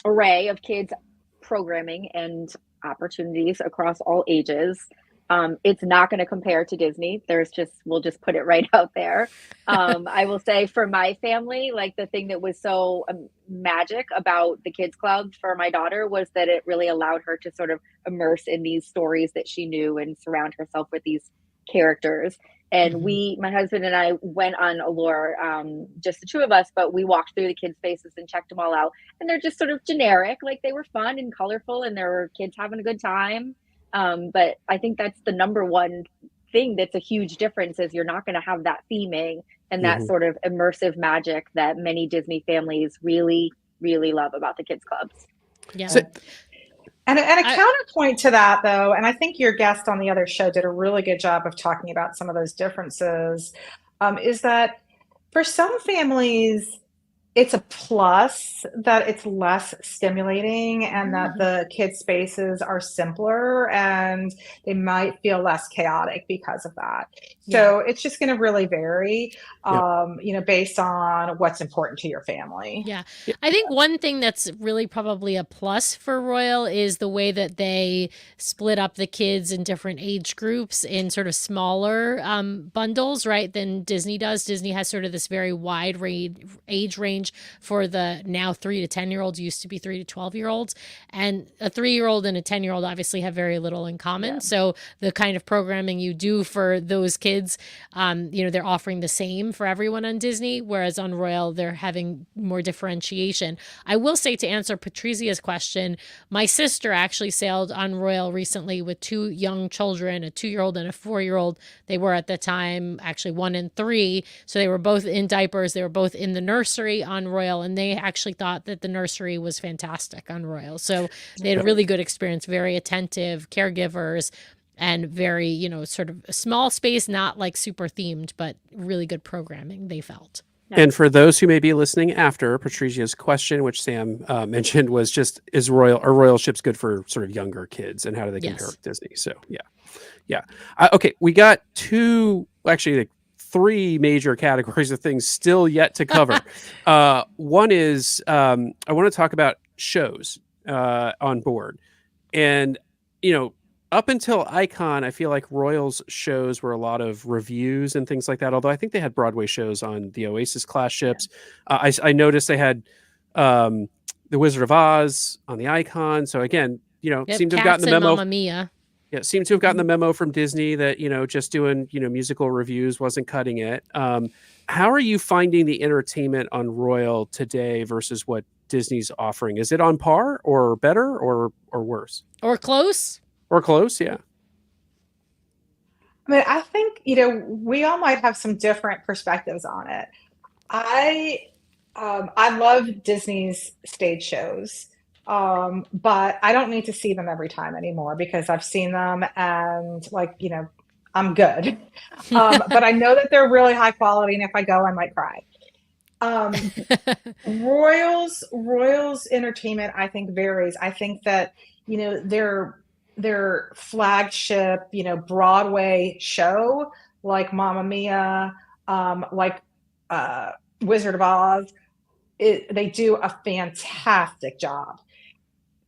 array of kids programming and opportunities across all ages. It's not going to compare to Disney. We'll just put it right out there. I will say for my family, like the thing that was so magic about the kids club for my daughter was that it really allowed her to sort of immerse in these stories that she knew and surround herself with these characters. And my husband and I went on Allure, just the two of us, but we walked through the kids' spaces and checked them all out. And they're just sort of generic, like they were fun and colorful and there were kids having a good time. But I think that's the number one thing that's a huge difference is you're not going to have that theming and that Mhm. sort of immersive magic that many Disney families really, really love about the kids' clubs. Yeah. So- And a counterpoint to that, though, and I think your guest on the other show did a really good job of talking about some of those differences, is that for some families, it's a plus that it's less stimulating and that Mm. the kids' spaces are simpler and they might feel less chaotic because of that. Yeah. So it's just going to really vary, Yep. based on what's important to your family. Yeah. Yeah. I think one thing that's really probably a plus for Royal is the way that they split up the kids in different age groups in sort of smaller bundles, right, than Disney does. Disney has sort of this very wide age range for the now 3 to 10-year-olds, used to be 3 to 12-year-olds. And a 3-year-old and a 10-year-old obviously have very little in common. Yeah. So the kind of programming you do for those kids, they're offering the same for everyone on Disney, whereas on Royal, they're having more differentiation. I will say, to answer Patrizia's question, my sister actually sailed on Royal recently with 2 young children, a 2-year-old and a 4-year-old. They were at the time actually 1 and 3. So they were both in diapers. They were both in the nursery on Royal, and they actually thought that the nursery was fantastic on Royal. So they had a really good experience, very attentive caregivers, and very, sort of a small space, not like super themed, but really good programming, they felt. And for those who may be listening after, Patricia's question, which Sam mentioned, was just, are Royal ships good for sort of younger kids, and how do they compare with Disney? So yeah. Okay, we got 3 major categories of things still yet to cover. One is I want to talk about shows on board, and up until Icon, I feel like Royal's shows were a lot of reviews and things like that. Although I think they had Broadway shows on the Oasis class ships. I noticed they had The Wizard of Oz on the Icon. So again, seemed to have gotten the memo. Mamma Mia. Yeah, seemed to have gotten the memo from Disney that just doing musical reviews wasn't cutting it. How are you finding the entertainment on Royal today versus what Disney's offering? Is it on par or better or worse? Or close? Or close, yeah. I mean, I think, we all might have some different perspectives on it. I love Disney's stage shows, but I don't need to see them every time anymore because I've seen them and I'm good. But I know that they're really high quality, and if I go, I might cry. Royal's entertainment, I think, varies. I think that, their flagship, Broadway show, like Mamma Mia, like Wizard of Oz, they do a fantastic job.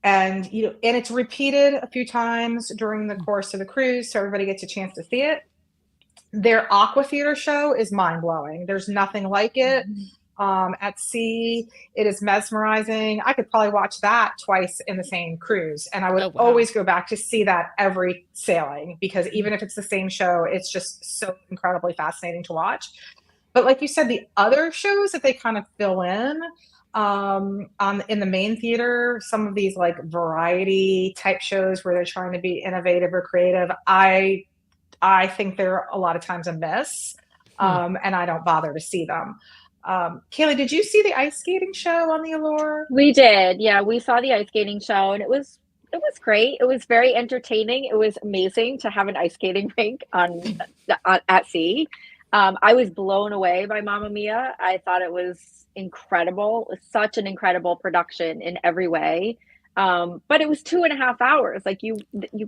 And, and it's repeated a few times during the course of the cruise, so everybody gets a chance to see it. Their Aqua Theater show is mind-blowing. There's nothing like it. At sea, it is mesmerizing. I could probably watch that twice in the same cruise, and I would always go back to see that every sailing, because even if it's the same show, it's just so incredibly fascinating to watch. But like you said, the other shows that they kind of fill in in the main theater, some of these like variety type shows where they're trying to be innovative or creative, I think they're a lot of times a miss, and I don't bother to see them. Kaylee, did you see the ice skating show on the Allure? We did. Yeah, we saw the ice skating show, and it was great. It was very entertaining. It was amazing to have an ice skating rink at sea. I was blown away by Mamma Mia. I thought it was incredible. It was such an incredible production in every way. But it was 2.5 hours. Like you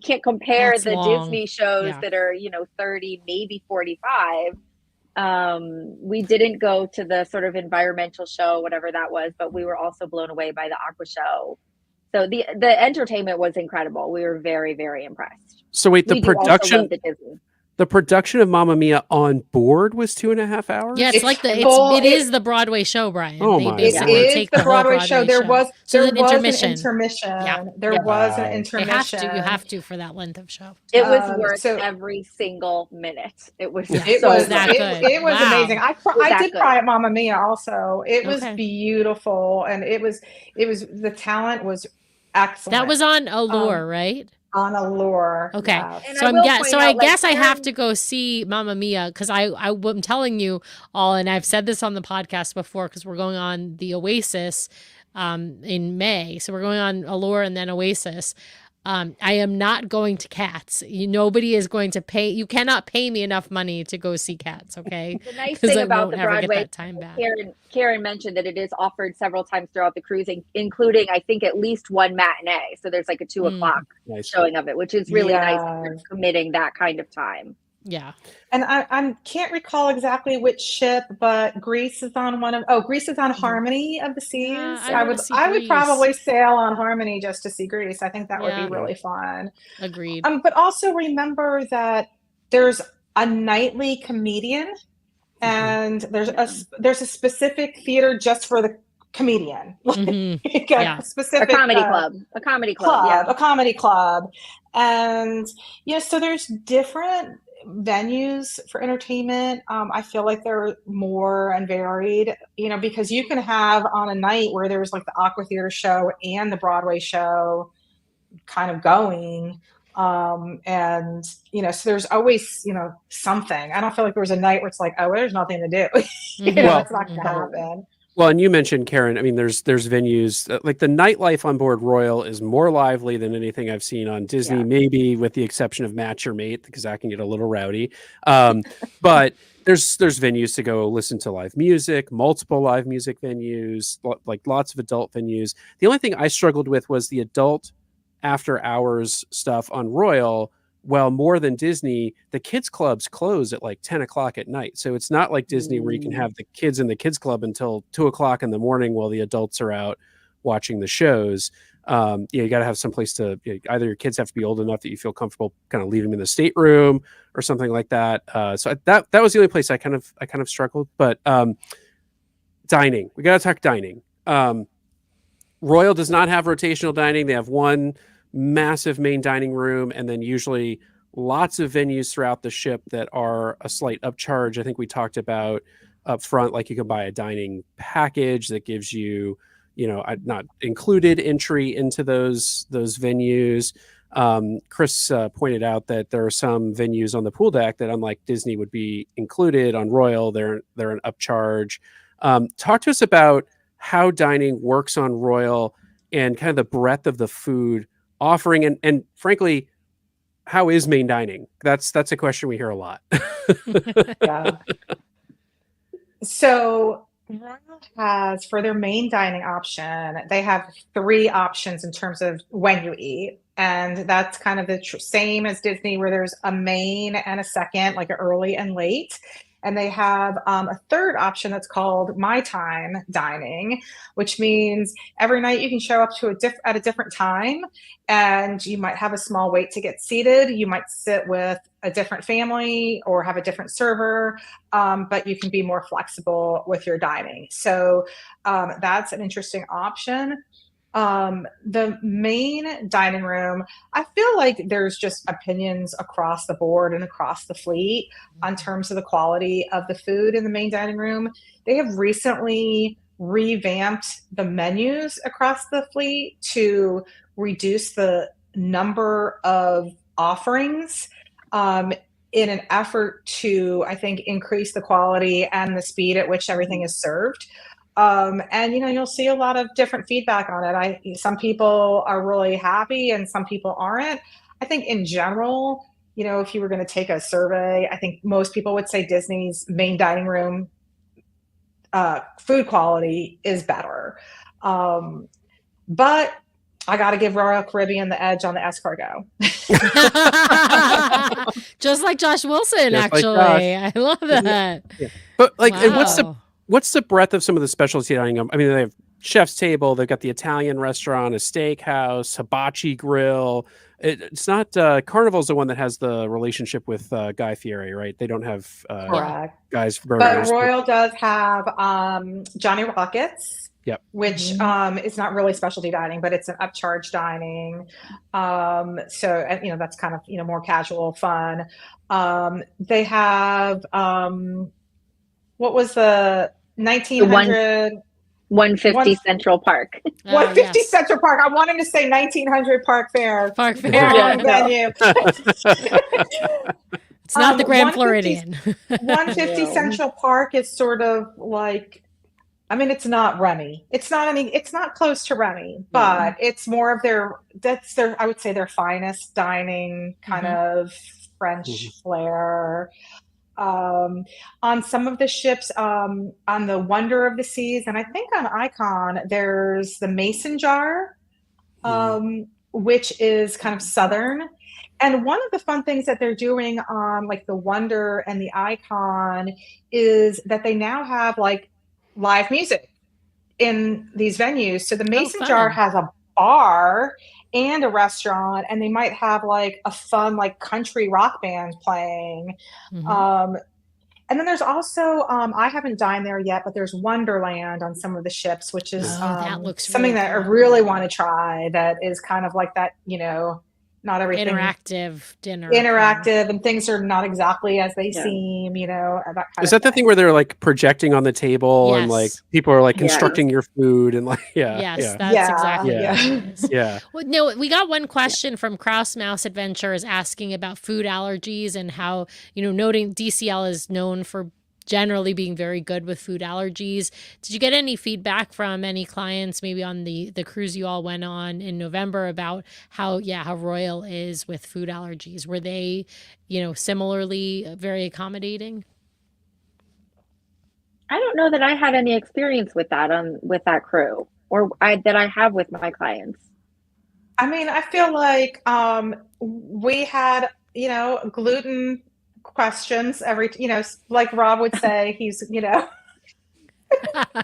can't compare That's the long. Disney shows that are 30, maybe 45. We didn't go to the sort of environmental show, whatever that was, but we were also blown away by the aqua show. So the entertainment was incredible. We were very, very impressed. So wait, the production of Mamma Mia on board was 2.5 hours? Yeah, it is the Broadway show, Brian. Oh my! It is the Broadway show. There was an intermission. Yeah. There was an intermission. You have to for that length of show. It was worth every single minute. It was good. It was amazing. I did cry at Mamma Mia also. It was beautiful, and it was the talent was excellent. That was on Allure, right? On Allure. Okay. Yes. So I guess I have to go see Mamma Mia, because I'm telling you all, and I've said this on the podcast before, because we're going on the Oasis in May. So we're going on Allure and then Oasis. I am not going to Cats. Nobody is going to pay. You cannot pay me enough money to go see Cats. Okay. The nice 'Cause thing I about won't the ever get Broadway, that time back. Karen mentioned that it is offered several times throughout the cruise, including I think at least one matinee. So there's like a 2:00 Nice. showing of it, which is really nice Yes. if you're committing that kind of time. Yeah. And I can't recall exactly which ship, but Greece is on Greece is on Harmony of the Seas. Yeah, I I wanna see would Greece. probably sail on Harmony just to see Greece. I think that would be Yeah. really fun. Agreed. But also remember that there's a nightly comedian, and there's a specific theater just for the comedian. Mhm. Like Yeah. a specific A comedy club. A comedy club. Yeah. a comedy club. And so there's different venues for entertainment. I feel like they're more and varied, because you can have on a night where there's like the Aqua Theater show and the Broadway show kind of going. And so there's always, something. I don't feel like there was a night where it's like, oh, there's nothing to do. Well, it's not going to happen. Well, and you mentioned, Karen, I mean, there's venues like the nightlife on board Royal is more lively than anything I've seen on Disney, maybe with the exception of Match Your Mate, because that can get a little rowdy. But there's venues to go listen to live music, multiple live music venues, like lots of adult venues. The only thing I struggled with was the adult after hours stuff on Royal. Well, more than Disney, the kids clubs close at like 10 o'clock at night. So it's not like Disney where you can have the kids in the kids club until 2 o'clock in the morning while the adults are out watching the shows. You got to have some place to, either your kids have to be old enough that you feel comfortable kind of leaving them in the stateroom or something like that. So that was the only place I kind of struggled. But dining, we got to talk dining. Royal does not have rotational dining. They have one massive main dining room, and then usually lots of venues throughout the ship that are a slight upcharge. I think we talked about up front, like you can buy a dining package that gives you, not included entry into those venues. Chris pointed out that there are some venues on the pool deck that, unlike Disney, would be included. On Royal, they're an upcharge. Talk to us about how dining works on Royal and kind of the breadth of the food offering, and frankly, how is main dining? That's a question we hear a lot. Yeah. So Royal has, for their main dining option, they have 3 options in terms of when you eat. And that's kind of the same as Disney, where there's a main and a second, like an early and late. And they have a third option that's called My Time Dining, which means every night you can show up to at a different time, and you might have a small wait to get seated. You might sit with a different family or have a different server, but you can be more flexible with your dining. So that's an interesting option. The main dining room, I feel like there's just opinions across the board and across the fleet on terms of the quality of the food in the main dining room. They have recently revamped the menus across the fleet to reduce the number of offerings in an effort to, I think, increase the quality and the speed at which everything is served. And you'll see a lot of different feedback on it. Some people are really happy and some people aren't. I think in general, if you were going to take a survey, I think most people would say Disney's main dining room food quality is better. But I got to give Royal Caribbean the edge on the escargot. Just like Josh Wilson, actually. I love that. Yeah. But and wow. what's the breadth of some of the specialty dining? I mean, they have chef's table. They've got the Italian restaurant, a steakhouse, hibachi grill. It's not Carnival's the one that has the relationship with Guy Fieri, right? They don't have Correct. Guy's burgers. But Royal does have Johnny Rockets, which is not really specialty dining, but it's an upcharge dining. So that's kind of more casual fun. They have what was the 1900 150 Central Park. 150 Central Park. I wanted to say 1900 Park Fair. Park Fair. Venue. It's not the Grand Floridian. 150 Central Park is sort of like I mean, it's not Remy. It's not close to Remy, Mm. but it's more of I would say their finest dining kind Mhm. of Mhm. French flair. Um, on some of the ships, on the Wonder of the Seas, and I think on Icon, there's the Mason jar, Mhm. which is kind of southern. And one of the fun things that they're doing on like the Wonder and the Icon is that they now have like live music in these venues. So the Oh, Mason Jar fun. has a bar and a restaurant, and they might have like a fun like country rock band playing. Mhm. Um, and then there's also I haven't dined there yet, but there's Wonderland on some of the ships, which is Yeah. Oh, that looks something really that I cool. really want to try. That is kind of like that, not everything Interactive dinner kind. interactive and things are not exactly as they Yeah. seem, that kind Is of that the thing thing. where they're like projecting on the table and like Yes. people are like Yes. constructing your food and like Yes, yeah. that's Yeah, exactly what Yeah. it yeah. is. Yeah. Well, no, we got one Yeah. question from Kraus Mouse Adventures asking about food allergies and how, noting DCL is known for generally being very good with food allergies. Did you get any feedback from any clients maybe on the cruise you all went on in November about how Royal is with food allergies? Were they, similarly very accommodating? I don't know that I had any experience with that crew, or that I have with my clients. I mean, I feel like we had, gluten questions like Rob would say,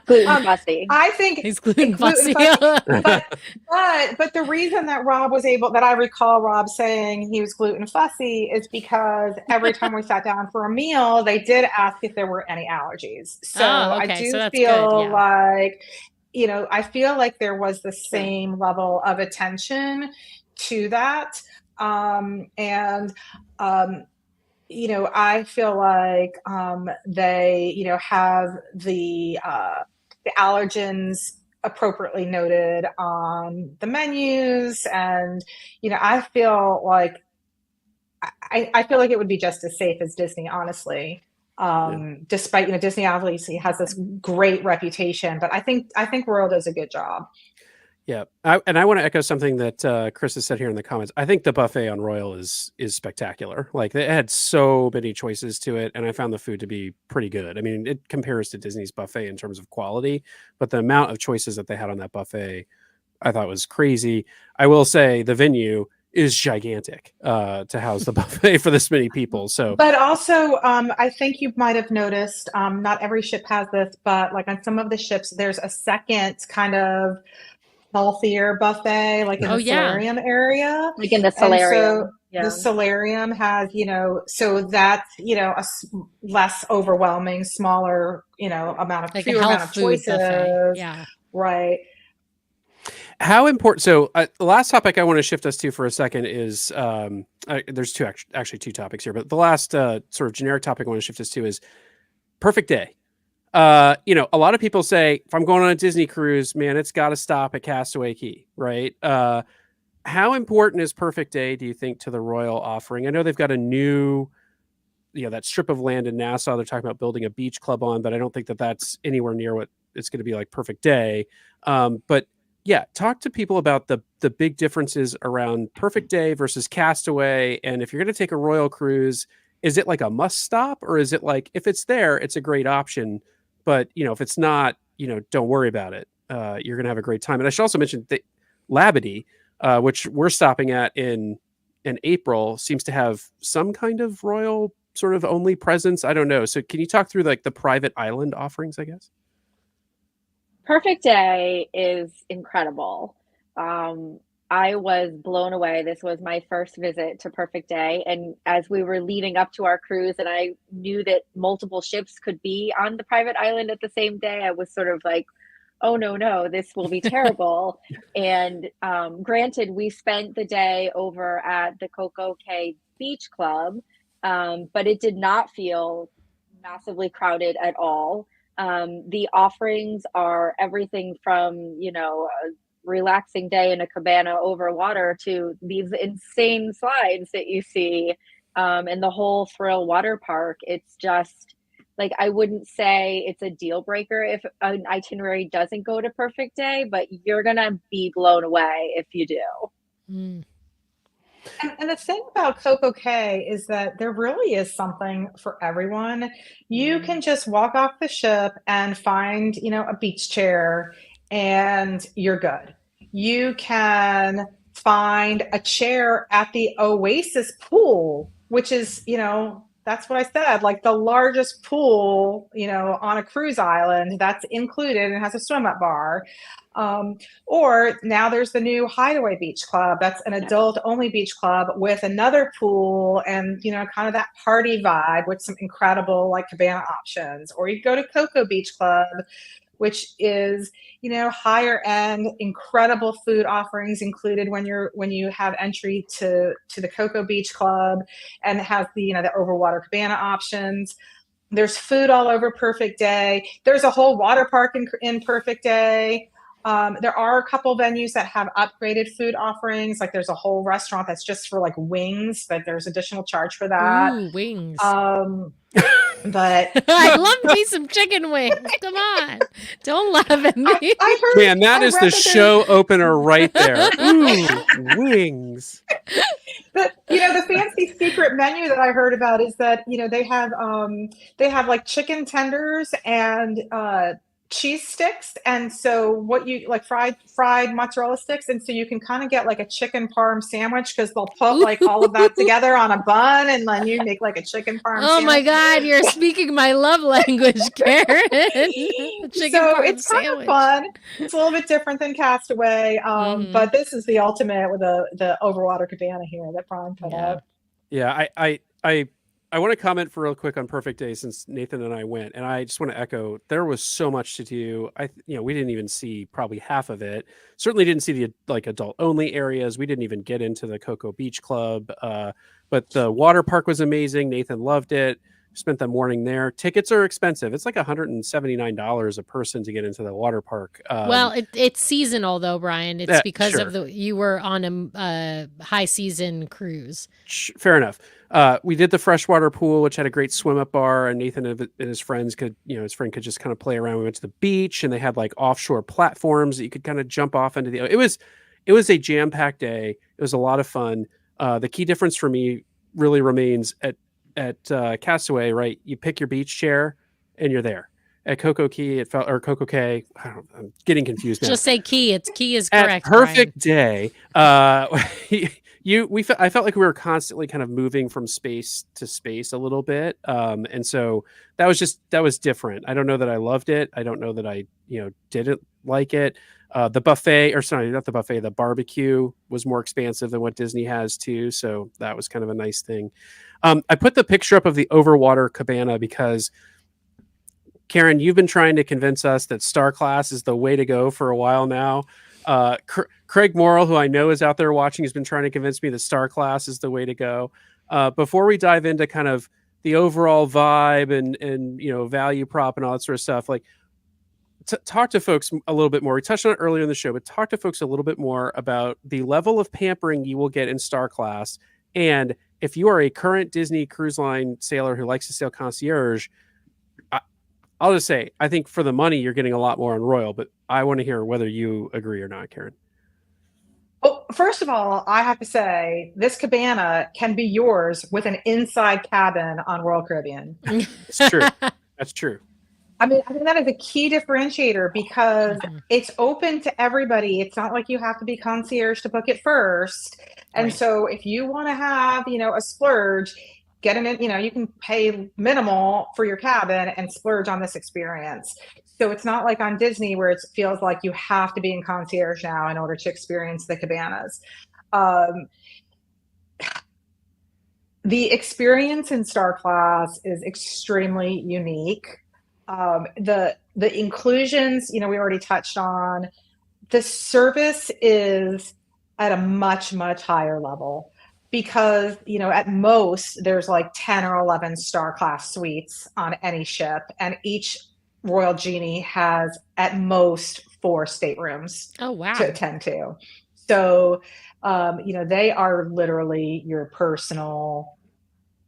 Gluten fussy. I think He's gluten gluten fussy. fussy, but but the reason that I recall Rob saying he was gluten fussy is because every time we sat down for a meal, they did ask if there were any allergies. So Oh, I okay. So do that's good. feel Yeah. like, I feel like there was the Yeah. same level of attention to that. And I feel like they, have the allergens appropriately noted on the menus, and I feel like I feel like it would be just as safe as Disney, honestly. Yeah. Despite Disney obviously has this great reputation, but I think Royal does a good job. Yeah, I want to echo something that Chris has said here in the comments. I think the buffet on Royal is spectacular. Like it had so many choices to it, and I found the food to be pretty good. I mean, it compares to Disney's buffet in terms of quality, but the amount of choices that they had on that buffet, I thought was crazy. I will say the venue is gigantic to house the buffet for this many people. So But also, I think you might have noticed, not every ship has this, but like on some of the ships, there's a second kind of healthier buffet, like in Oh, the yeah. solarium area. Like in the And so solarium. the Yeah. solarium has, so that's, less overwhelming, smaller, Like a fewer health amount of food buffet. choices. Yeah. Right. how important? So the last topic I want to shift us to for a second is there's actually two topics here, but the last sort of generic topic I want to shift us to is perfect day. A lot of people say if I'm going on a Disney cruise, man, it's got to stop at Castaway Key, right? How important is perfect day, do you think, to the Royal offering? I know they've got a new, that strip of land in Nassau they're talking about building a beach club on, but I don't think that that's anywhere near what it's going to be like perfect day. But yeah, talk to people about the big differences around perfect day versus Castaway, and if you're going to take a Royal cruise, is it like a must stop, or is it like if it's there, it's a great option, but if it's not, don't worry about it. You're going to have a great time. And I should also mention that Labadee, which we're stopping at in April, seems to have some kind of Royal sort of only presence. I don't know. So can you talk through like the private island offerings, I guess? Perfect Day is incredible. Um, I was blown away. This was my first visit to Perfect Day, and as we were leading up to our cruise and I knew that multiple ships could be on the private island at the same day, I was sort of like, "Oh, no, no, this will be terrible." And, granted, we spent the day over at the Coco Cay Beach Club, but it did not feel massively crowded at all. The offerings are everything from, a relaxing day in a cabana over water to these insane slides that you see, and the whole Thrill water park. It's just like, I wouldn't say it's a deal breaker if an itinerary doesn't go to perfect day, but you're gonna be blown away if you do. Mm. And the thing about Coco Cay is that there really is something for everyone. You can just walk off the ship and find, a beach chair and you're good. You can find a chair at the Oasis pool, which is, that's what I said, like the largest pool, on a cruise island that's included and has a swim up bar. Or now there's the new Hideaway Beach Club. That's an adult only beach club with another pool and, kind of that party vibe with some incredible like cabana options. Or you go to Coco Beach Club, which is, higher end, incredible food offerings included when you have entry to the Coco Beach Club, and it has the overwater cabana options. There's food all over Perfect Day. There's a whole water park in Perfect Day. There are a couple venues that have upgraded food offerings. Like there's a whole restaurant that's just for like wings, but there's additional charge for that. Ooh, wings. But I love me some chicken wings. Come on. Don't laugh at me. I heard, Man, that is the show opener right there. Ooh, wings. But the fancy secret menu that I heard about is that they have like chicken tenders and cheese sticks, and so what you like fried mozzarella sticks, and so you can kind of get like a chicken parm sandwich because they'll put like all of that together on a bun, and then you make like a chicken parm Oh sandwich. my God, you're speaking my love language, Karen. So it's kind of fun. It's a little bit different than Castaway, but this is the ultimate with the overwater cabana here that Brian put up. Yeah, I want to comment for real quick on Perfect Day since Nathan and I went, and I just want to echo there was so much to do. We didn't even see probably half of it. Certainly didn't see the like adult only areas. We didn't even get into the Coco Beach Club, but the water park was amazing. Nathan loved it. Spent the morning there. Tickets are expensive. It's like $179 a person to get into the water park. Well, it's seasonal though, Brian. It's because sure. of you were on a high season cruise. Fair enough. We did the freshwater pool, which had a great swim up bar, and Nathan and his friends could just kind of play around. We went to the beach, and they had like offshore platforms that you could kind of jump off into the. It was a jam packed day. It was a lot of fun. The key difference for me really remains at Castaway, right? You pick your beach chair, and you're there. At Coco Cay, Coco Cay. I'm getting confused now. Just say Key. It's Key is correct. At Perfect Day, I felt like we were constantly kind of moving from space to space a little bit, and so that was different. I don't know that I loved it. I don't know that I didn't like it. The buffet, or sorry, not the buffet, the barbecue was more expansive than what Disney has too, so that was kind of a nice thing. I put the picture up of the overwater cabana because, Karen, you've been trying to convince us that Star Class is the way to go for a while now. Craig Morrill, who I know is out there watching, has been trying to convince me that Star Class is the way to go. Before we dive into kind of the overall vibe and value prop and all that sort of stuff, like talk to folks a little bit more. We touched on it earlier in the show, but talk to folks a little bit more about the level of pampering you will get in Star Class. And if you are a current Disney Cruise Line sailor who likes to sail concierge, I'll just say, I think for the money, you're getting a lot more on Royal, but I want to hear whether you agree or not, Karen. Well, first of all, I have to say this cabana can be yours with an inside cabin on Royal Caribbean. It's true. That's true. I mean, that is a key differentiator because it's open to everybody. It's not like you have to be concierge to book it first. And so if you want to have, a splurge, get in, you can pay minimal for your cabin and splurge on this experience. So it's not like on Disney where it feels like you have to be in concierge now in order to experience the cabanas. The experience in Star Class is extremely unique. The inclusions, we already touched on. The service is at a much, much higher level because, at most there's like 10 or 11 Star Class suites on any ship, and each Royal Genie has at most 4 staterooms to attend to. So, they are literally your personal,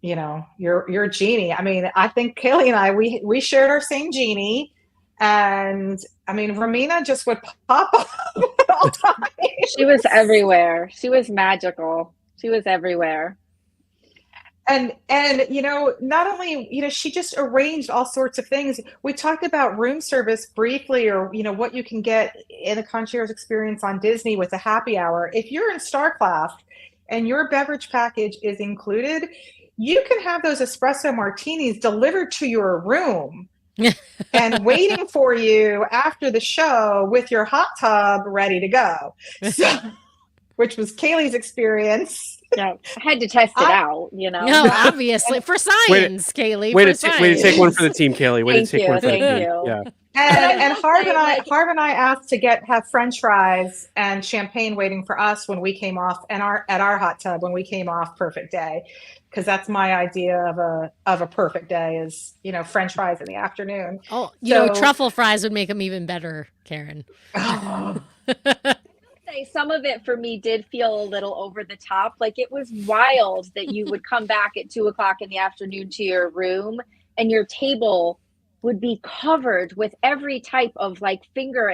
your genie. I mean, I think Kaylee and I, we shared our same genie. And I mean, Romina just would pop up all times. She was everywhere. She was magical. She was everywhere. And not only, she just arranged all sorts of things. We talked about room service briefly, or what you can get in a concierge experience on Disney with a happy hour. If you're in Star Class and your beverage package is included, you can have those espresso martinis delivered to your room and waiting for you after the show with your hot tub ready to go. So, which was Kaylee's experience. Yeah, I had to test it out, No, obviously for science, Kaylee. Way to take one for the team, Kaylee. Way to take one for the team. Yeah. And Harv and I asked to have French fries and champagne waiting for us when we came off, and at our hot tub when we came off Perfect Day, because that's my idea of a perfect day is French fries in the afternoon. Oh, truffle fries would make them even better, Karen. Oh. Some of it for me did feel a little over the top. Like, it was wild that you would come back at 2:00 in the afternoon to your room and your table would be covered with every type of finger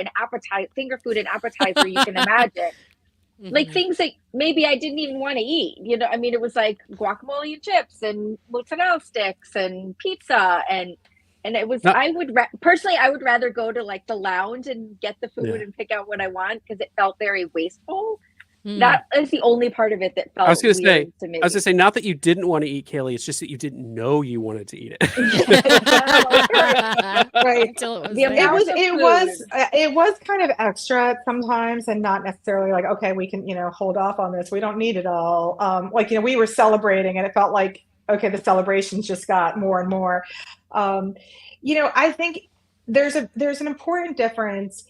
food and appetizer you can imagine. Like things that maybe I didn't even want to eat. I mean, it was like guacamole and chips and mozzarella sticks and pizza and it was, I would rather go to the lounge and get the food and pick out what I want, because it felt very wasteful. That is the only part of it that felt weird to me. I was going to say, not that you didn't want to eat, Kaylee, it's just that you didn't know you wanted to eat it. Right. It was kind of extra sometimes, and not necessarily okay, we can, hold off on this. We don't need it all. We were celebrating and it felt like, okay, the celebrations just got more and more. I think there's an important difference.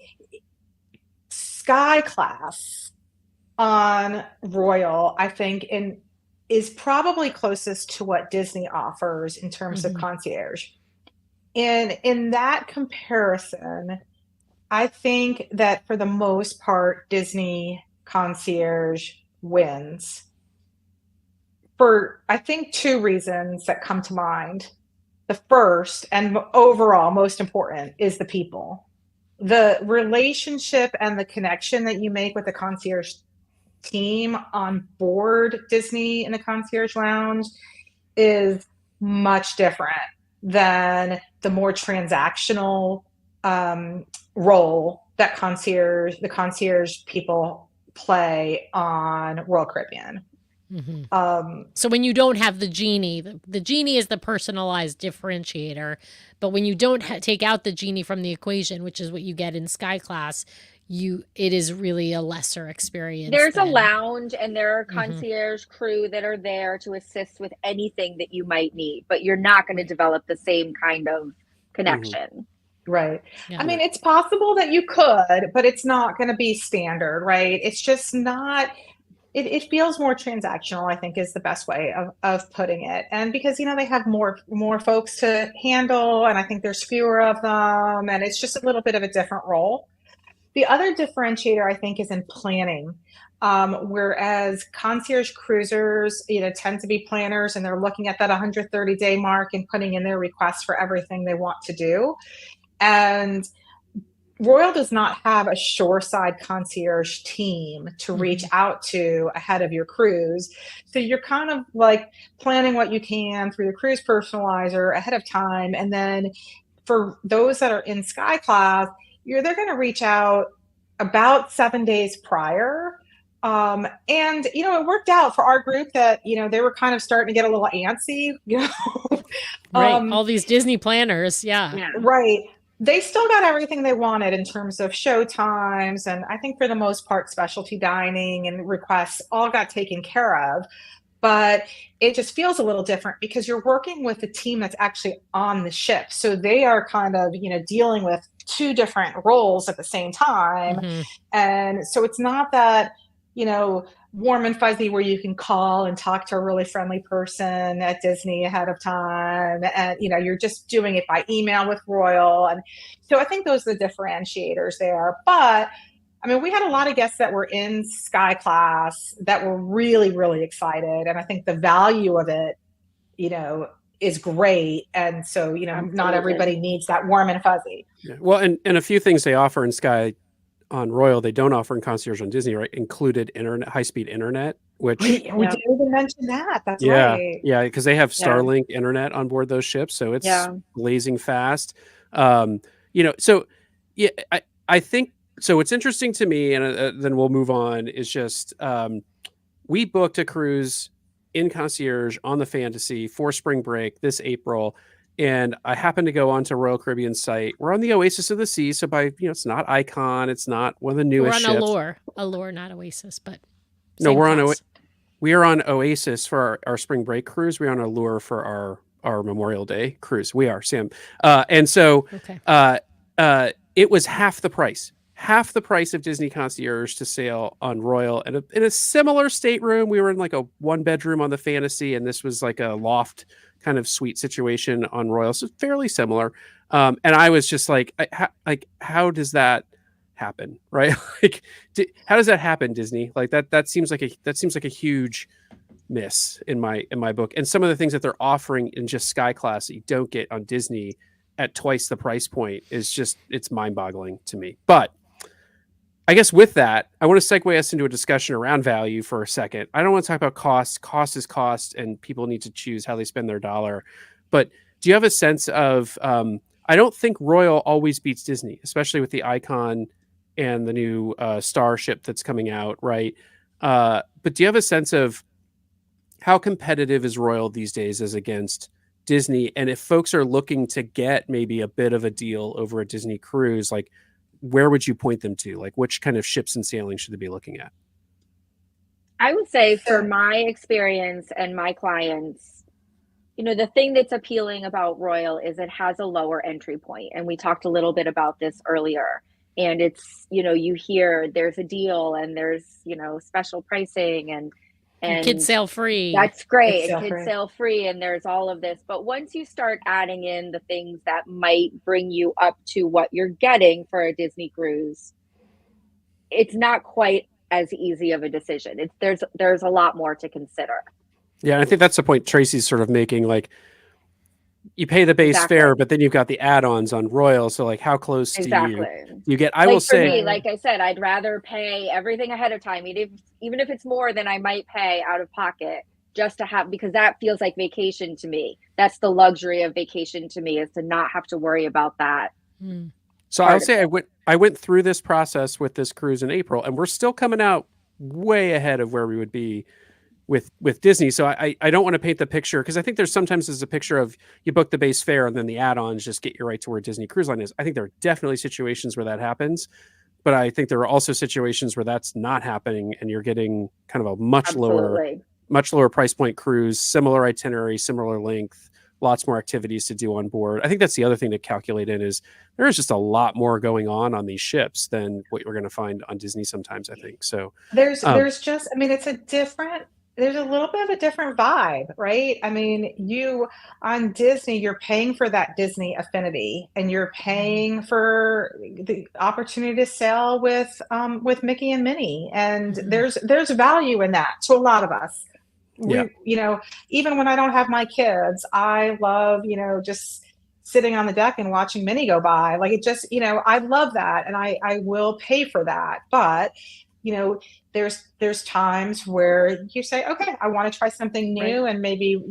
Sky Class on Royal, I think, is probably closest to what Disney offers in terms of concierge. And in that comparison, I think that for the most part, Disney concierge wins. For, I think, two reasons that come to mind. The first and overall most important is the people. The relationship and the connection that you make with the concierge team on board Disney in the concierge lounge is much different than the more transactional role that the concierge people play on Royal Caribbean. So when you don't have the genie, the genie is the personalized differentiator, but when you don't take out the genie from the equation, which is what you get in Sky Class, it is really a lesser experience. There's a lounge and there are concierge crew that are there to assist with anything that you might need, but you're not going to develop the same kind of connection. Right. Yeah. I mean, it's possible that you could, but it's not going to be standard, right? It's just not. It feels more transactional, I think, is the best way of putting it. And because, they have more folks to handle, and I think there's fewer of them, and it's just a little bit of a different role. The other differentiator, I think, is in planning. Whereas concierge cruisers, tend to be planners, and they're looking at that 130-day mark and putting in their requests for everything they want to do. And Royal does not have a shoreside concierge team to reach out to ahead of your cruise. So you're kind of planning what you can through the cruise personalizer ahead of time. And then for those that are in Sky Class, they're going to reach out about 7 days prior. And, it worked out for our group that, they were kind of starting to get a little antsy, Right. All these Disney planners. Yeah. Right. They still got everything they wanted in terms of show times. And I think for the most part, specialty dining and requests all got taken care of. But it just feels a little different because you're working with a team that's actually on the ship. So they are kind of, dealing with two different roles at the same time. And so it's not that, warm and fuzzy where you can call and talk to a really friendly person at Disney ahead of time. And, you're just doing it by email with Royal. And so I think those are the differentiators there. But I mean, we had a lot of guests that were in Sky Class that were really, really excited. And I think the value of it is great. And so, not Absolutely. everybody needs that warm and fuzzy. Yeah. Well, and a few things they offer in Sky on Royal, they don't offer in Concierge on Disney, right? Included internet, high-speed internet, which We didn't even mention that. That's yeah, right. yeah, because they have Yeah. Starlink internet on board those ships, so it's Yeah. blazing fast. So yeah, I think so. What's interesting to me, and then we'll move on, is just we booked a cruise in Concierge on the Fantasy for spring break this April. And I happened to go onto Royal Caribbean site. We're on the Oasis of the Sea, so it's not Icon, it's not one of the We're newest on ships. Allure, not Oasis, but No, same class. we are on Oasis for our spring break cruise. We're on Allure for our Memorial Day cruise. We are, Sam. And so Okay. it was half the price of Disney Concierge to sail on Royal, and in a similar stateroom. We were in like a 1-bedroom on the Fantasy, and this was like a loft kind of suite situation on Royal, so fairly similar. And I was just like, how does that happen, right? Like, how does that happen, Disney? Like that seems like a huge miss in my book. And some of the things that they're offering in just Sky Class that you don't get on Disney at twice the price point it's mind-boggling to me. But I guess with that, I want to segue us into a discussion around value for a second. I don't want to talk about cost. Cost is cost, and people need to choose how they spend their dollar. But do you have a sense of? I don't think Royal always beats Disney, especially with the Icon and the new Starship that's coming out, right? But do you have a sense of how competitive is Royal these days as against Disney? And if folks are looking to get maybe a bit of a deal over a Disney cruise, like, where would you point them to? Like, which kind of ships and sailing should they be looking at? I would say, for my experience and my clients, the thing that's appealing about Royal is it has a lower entry point. And we talked a little bit about this earlier. And it's, you hear there's a deal and there's, special pricing and kids sail free. That's great. Kids sail free, and there's all of this. But once you start adding in the things that might bring you up to what you're getting for a Disney cruise, it's not quite as easy of a decision. There's a lot more to consider. Yeah, I think that's the point Tracy's sort of making. Like, you pay the base fare, but then you've got the add-ons on Royal. So, like, how close do you get? I will say, for me, like I said, I'd rather pay everything ahead of time, even if it's more than I might pay out of pocket, just to have, because that feels like vacation to me. That's the luxury of vacation to me, is to not have to worry about that. So I'll say I went through this process with this cruise in April, and we're still coming out way ahead of where we would be with Disney. So I don't want to paint the picture, because I think there's a picture of you book the base fare and then the add-ons just get you right to where Disney Cruise Line is. I think there are definitely situations where that happens, but I think there are also situations where that's not happening and you're getting kind of a much lower price point cruise, similar itinerary, similar length, lots more activities to do on board. I think that's the other thing to calculate in, is there is just a lot more going on these ships than what you're going to find on Disney sometimes, I think. So there's just, there's a little bit of a different vibe, right? I mean, you on Disney, you're paying for that Disney affinity, and you're paying for the opportunity to sail with Mickey and Minnie, and there's value in that to a lot of us. Yeah. Even when I don't have my kids, I love just sitting on the deck and watching Minnie go by. Like, it just I love that, and I will pay for that. But there's times where you say, okay, I want to try something new, and maybe,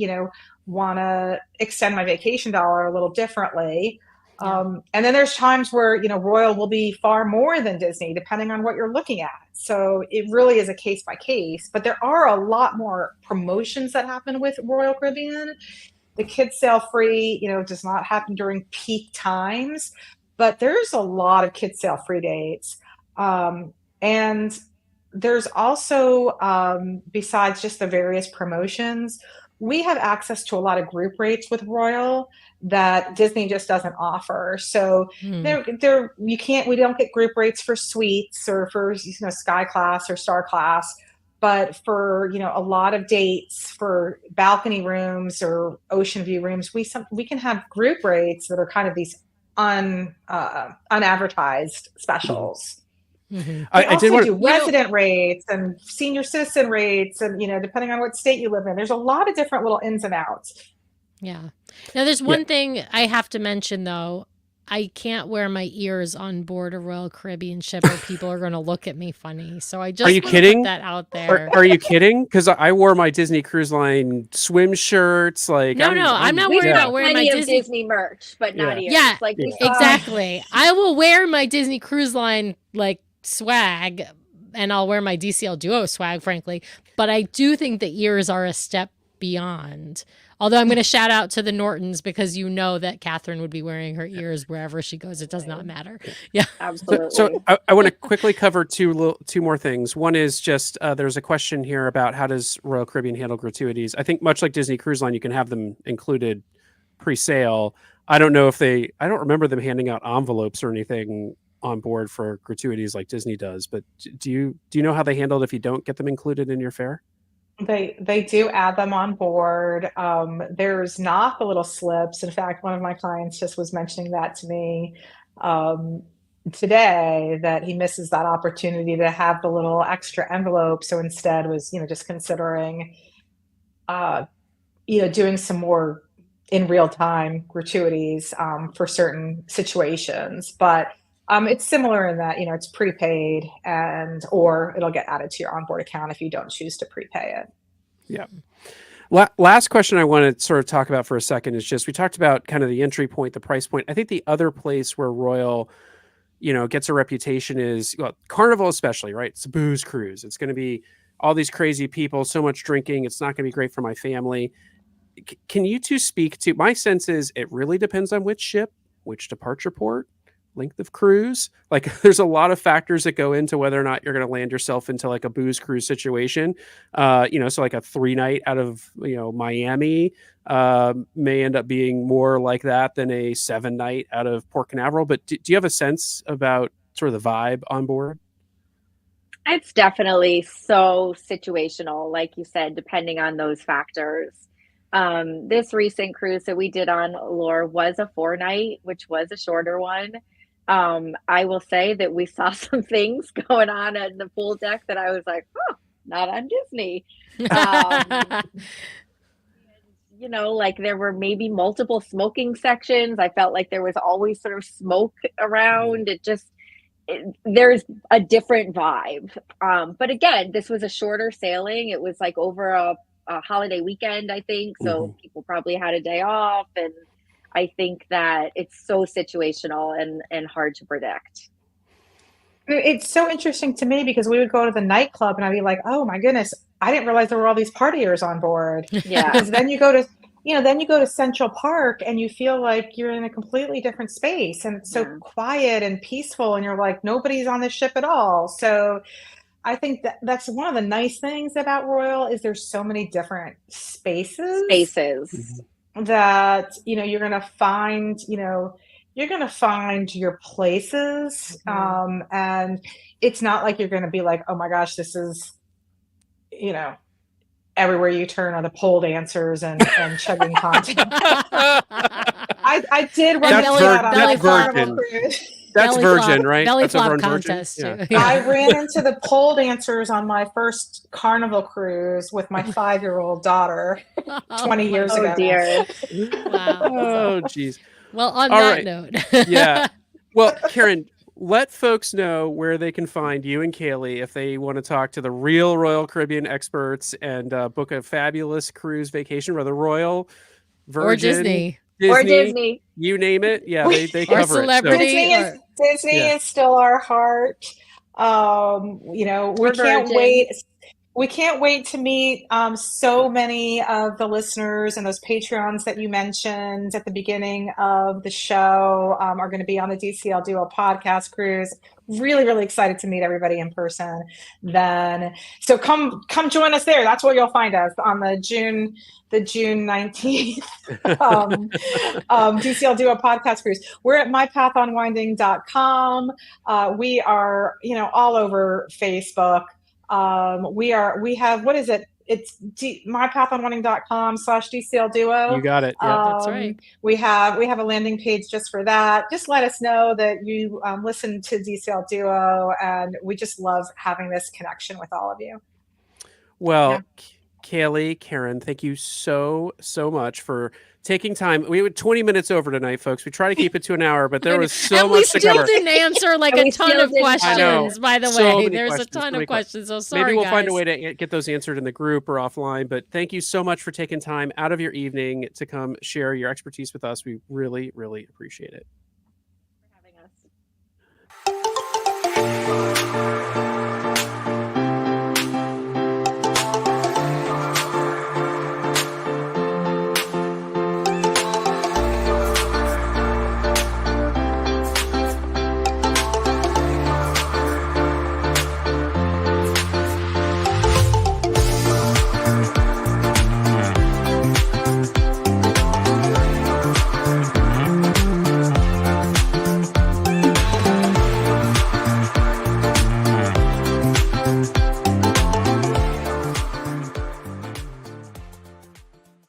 want to extend my vacation dollar a little differently. And then there's times where, Royal will be far more than Disney, depending on what you're looking at. So it really is a case by case, but there are a lot more promotions that happen with Royal Caribbean. The kids sail free, does not happen during peak times, but there's a lot of kids sail free dates. And there's also, besides just the various promotions, we have access to a lot of group rates with Royal that Disney just doesn't offer. So we don't get group rates for suites or for Sky Class or Star Class, but for a lot of dates for balcony rooms or ocean view rooms, we can have group rates that are kind of these unadvertised specials. They I did also want do resident rates and senior citizen rates, and depending on what state you live in, there's a lot of different little ins and outs. Yeah. Now, there's one thing I have to mention, though. I can't wear my ears on board a Royal Caribbean ship or people are going to look at me funny. So I just Are you want to kidding? put that out there. Are you kidding? Because I wore my Disney Cruise Line swim shirts. Like, No, I'm not worried about wearing my Disney merch, but not ears. Yeah, like exactly. I will wear my Disney Cruise Line like swag, and I'll wear my DCL Duo swag, frankly. But I do think the ears are a step beyond. Although I'm going to shout out to the Nortons, because that Catherine would be wearing her ears wherever she goes. It does not matter. Yeah, absolutely. So I want to quickly cover two more things. One is just there's a question here about how does Royal Caribbean handle gratuities. I think much like Disney Cruise Line, you can have them included pre-sale. I don't remember them handing out envelopes or anything on board for gratuities like Disney does. But do you know how they handle it if you don't get them included in your fare? They do add them on board. There's not the little slips. In fact, one of my clients just was mentioning that to me today, that he misses that opportunity to have the little extra envelope. So instead was, just considering, doing some more in real time gratuities for certain situations. But it's similar in that, it's prepaid or it'll get added to your onboard account if you don't choose to prepay it. Yeah. Last question I want to sort of talk about for a second is just, we talked about kind of the entry point, the price point. I think the other place where Royal, gets a reputation is, Carnival especially, right? It's a booze cruise. It's going to be all these crazy people, so much drinking. It's not going to be great for my family. Can you two speak to, my sense is it really depends on which ship, which departure port, length of cruise. Like, there's a lot of factors that go into whether or not you're going to land yourself into like a booze cruise situation. So like a 3-night out of, Miami may end up being more like that than a 7-night out of Port Canaveral. But do you have a sense about sort of the vibe on board? It's definitely so situational, like you said, depending on those factors. This recent cruise that we did on Allure was a 4-night, which was a shorter one. I will say that we saw some things going on at the pool deck that I was like, oh, not on Disney. Like there were maybe multiple smoking sections. I felt like there was always sort of smoke around. There's a different vibe. But again, this was a shorter sailing. It was like over a holiday weekend, I think. So people probably had a day off. And I think that it's so situational and hard to predict. It's so interesting to me because we would go to the nightclub and I'd be like, oh my goodness, I didn't realize there were all these partiers on board. Yeah. Because then you go to Central Park and you feel like you're in a completely different space and it's so quiet and peaceful and you're like, nobody's on the ship at all. So I think that's one of the nice things about Royal is there's so many different spaces that, you're going to find, you're going to find your places. And it's not like you're going to be like, oh my gosh, this is, everywhere you turn are the pole dancers and chugging content. I did run into that on my Carnival cruise. That's Virgin, right? Belly That's flop contest. Yeah. I ran into the pole dancers on my first Carnival cruise with my 5-year-old daughter 20 years ago. Oh, dear. Wow. Oh, geez. Well, on that note. Yeah. Well, Karen, let folks know where they can find you and Kaylee if they want to talk to the real Royal Caribbean experts and book a fabulous cruise vacation, whether Royal, Virgin, or Disney. Or Disney, you name it. Yeah, they cover celebrity. it. So. Disney is still our heart. We can't wait. We can't wait to meet so many of the listeners, and those Patreons that you mentioned at the beginning of the show are going to be on the DCL Duo podcast cruise. Really, really excited to meet everybody in person then. So come join us there. That's where you'll find us on the June 19th DCL Duo podcast cruise. We're at mypathonwinding.com. We are, all over Facebook. We have, what is it? it's mypathonwinning.com/DCL Duo. You got it. Yeah, that's right. We have a landing page just for that. Just let us know that you listen to DCL Duo, and we just love having this connection with all of you. Well, Kaylee, Karen, thank you so much for taking time. We were 20 minutes over tonight, folks. We try to keep it to an hour, but there was so much to still cover. didn't answer like a ton of questions, by the way. There's a ton of questions, so sorry, Maybe we'll guys. find a way to get those answered in the group or offline, but thank you so much for taking time out of your evening to come share your expertise with us. We really, really appreciate it.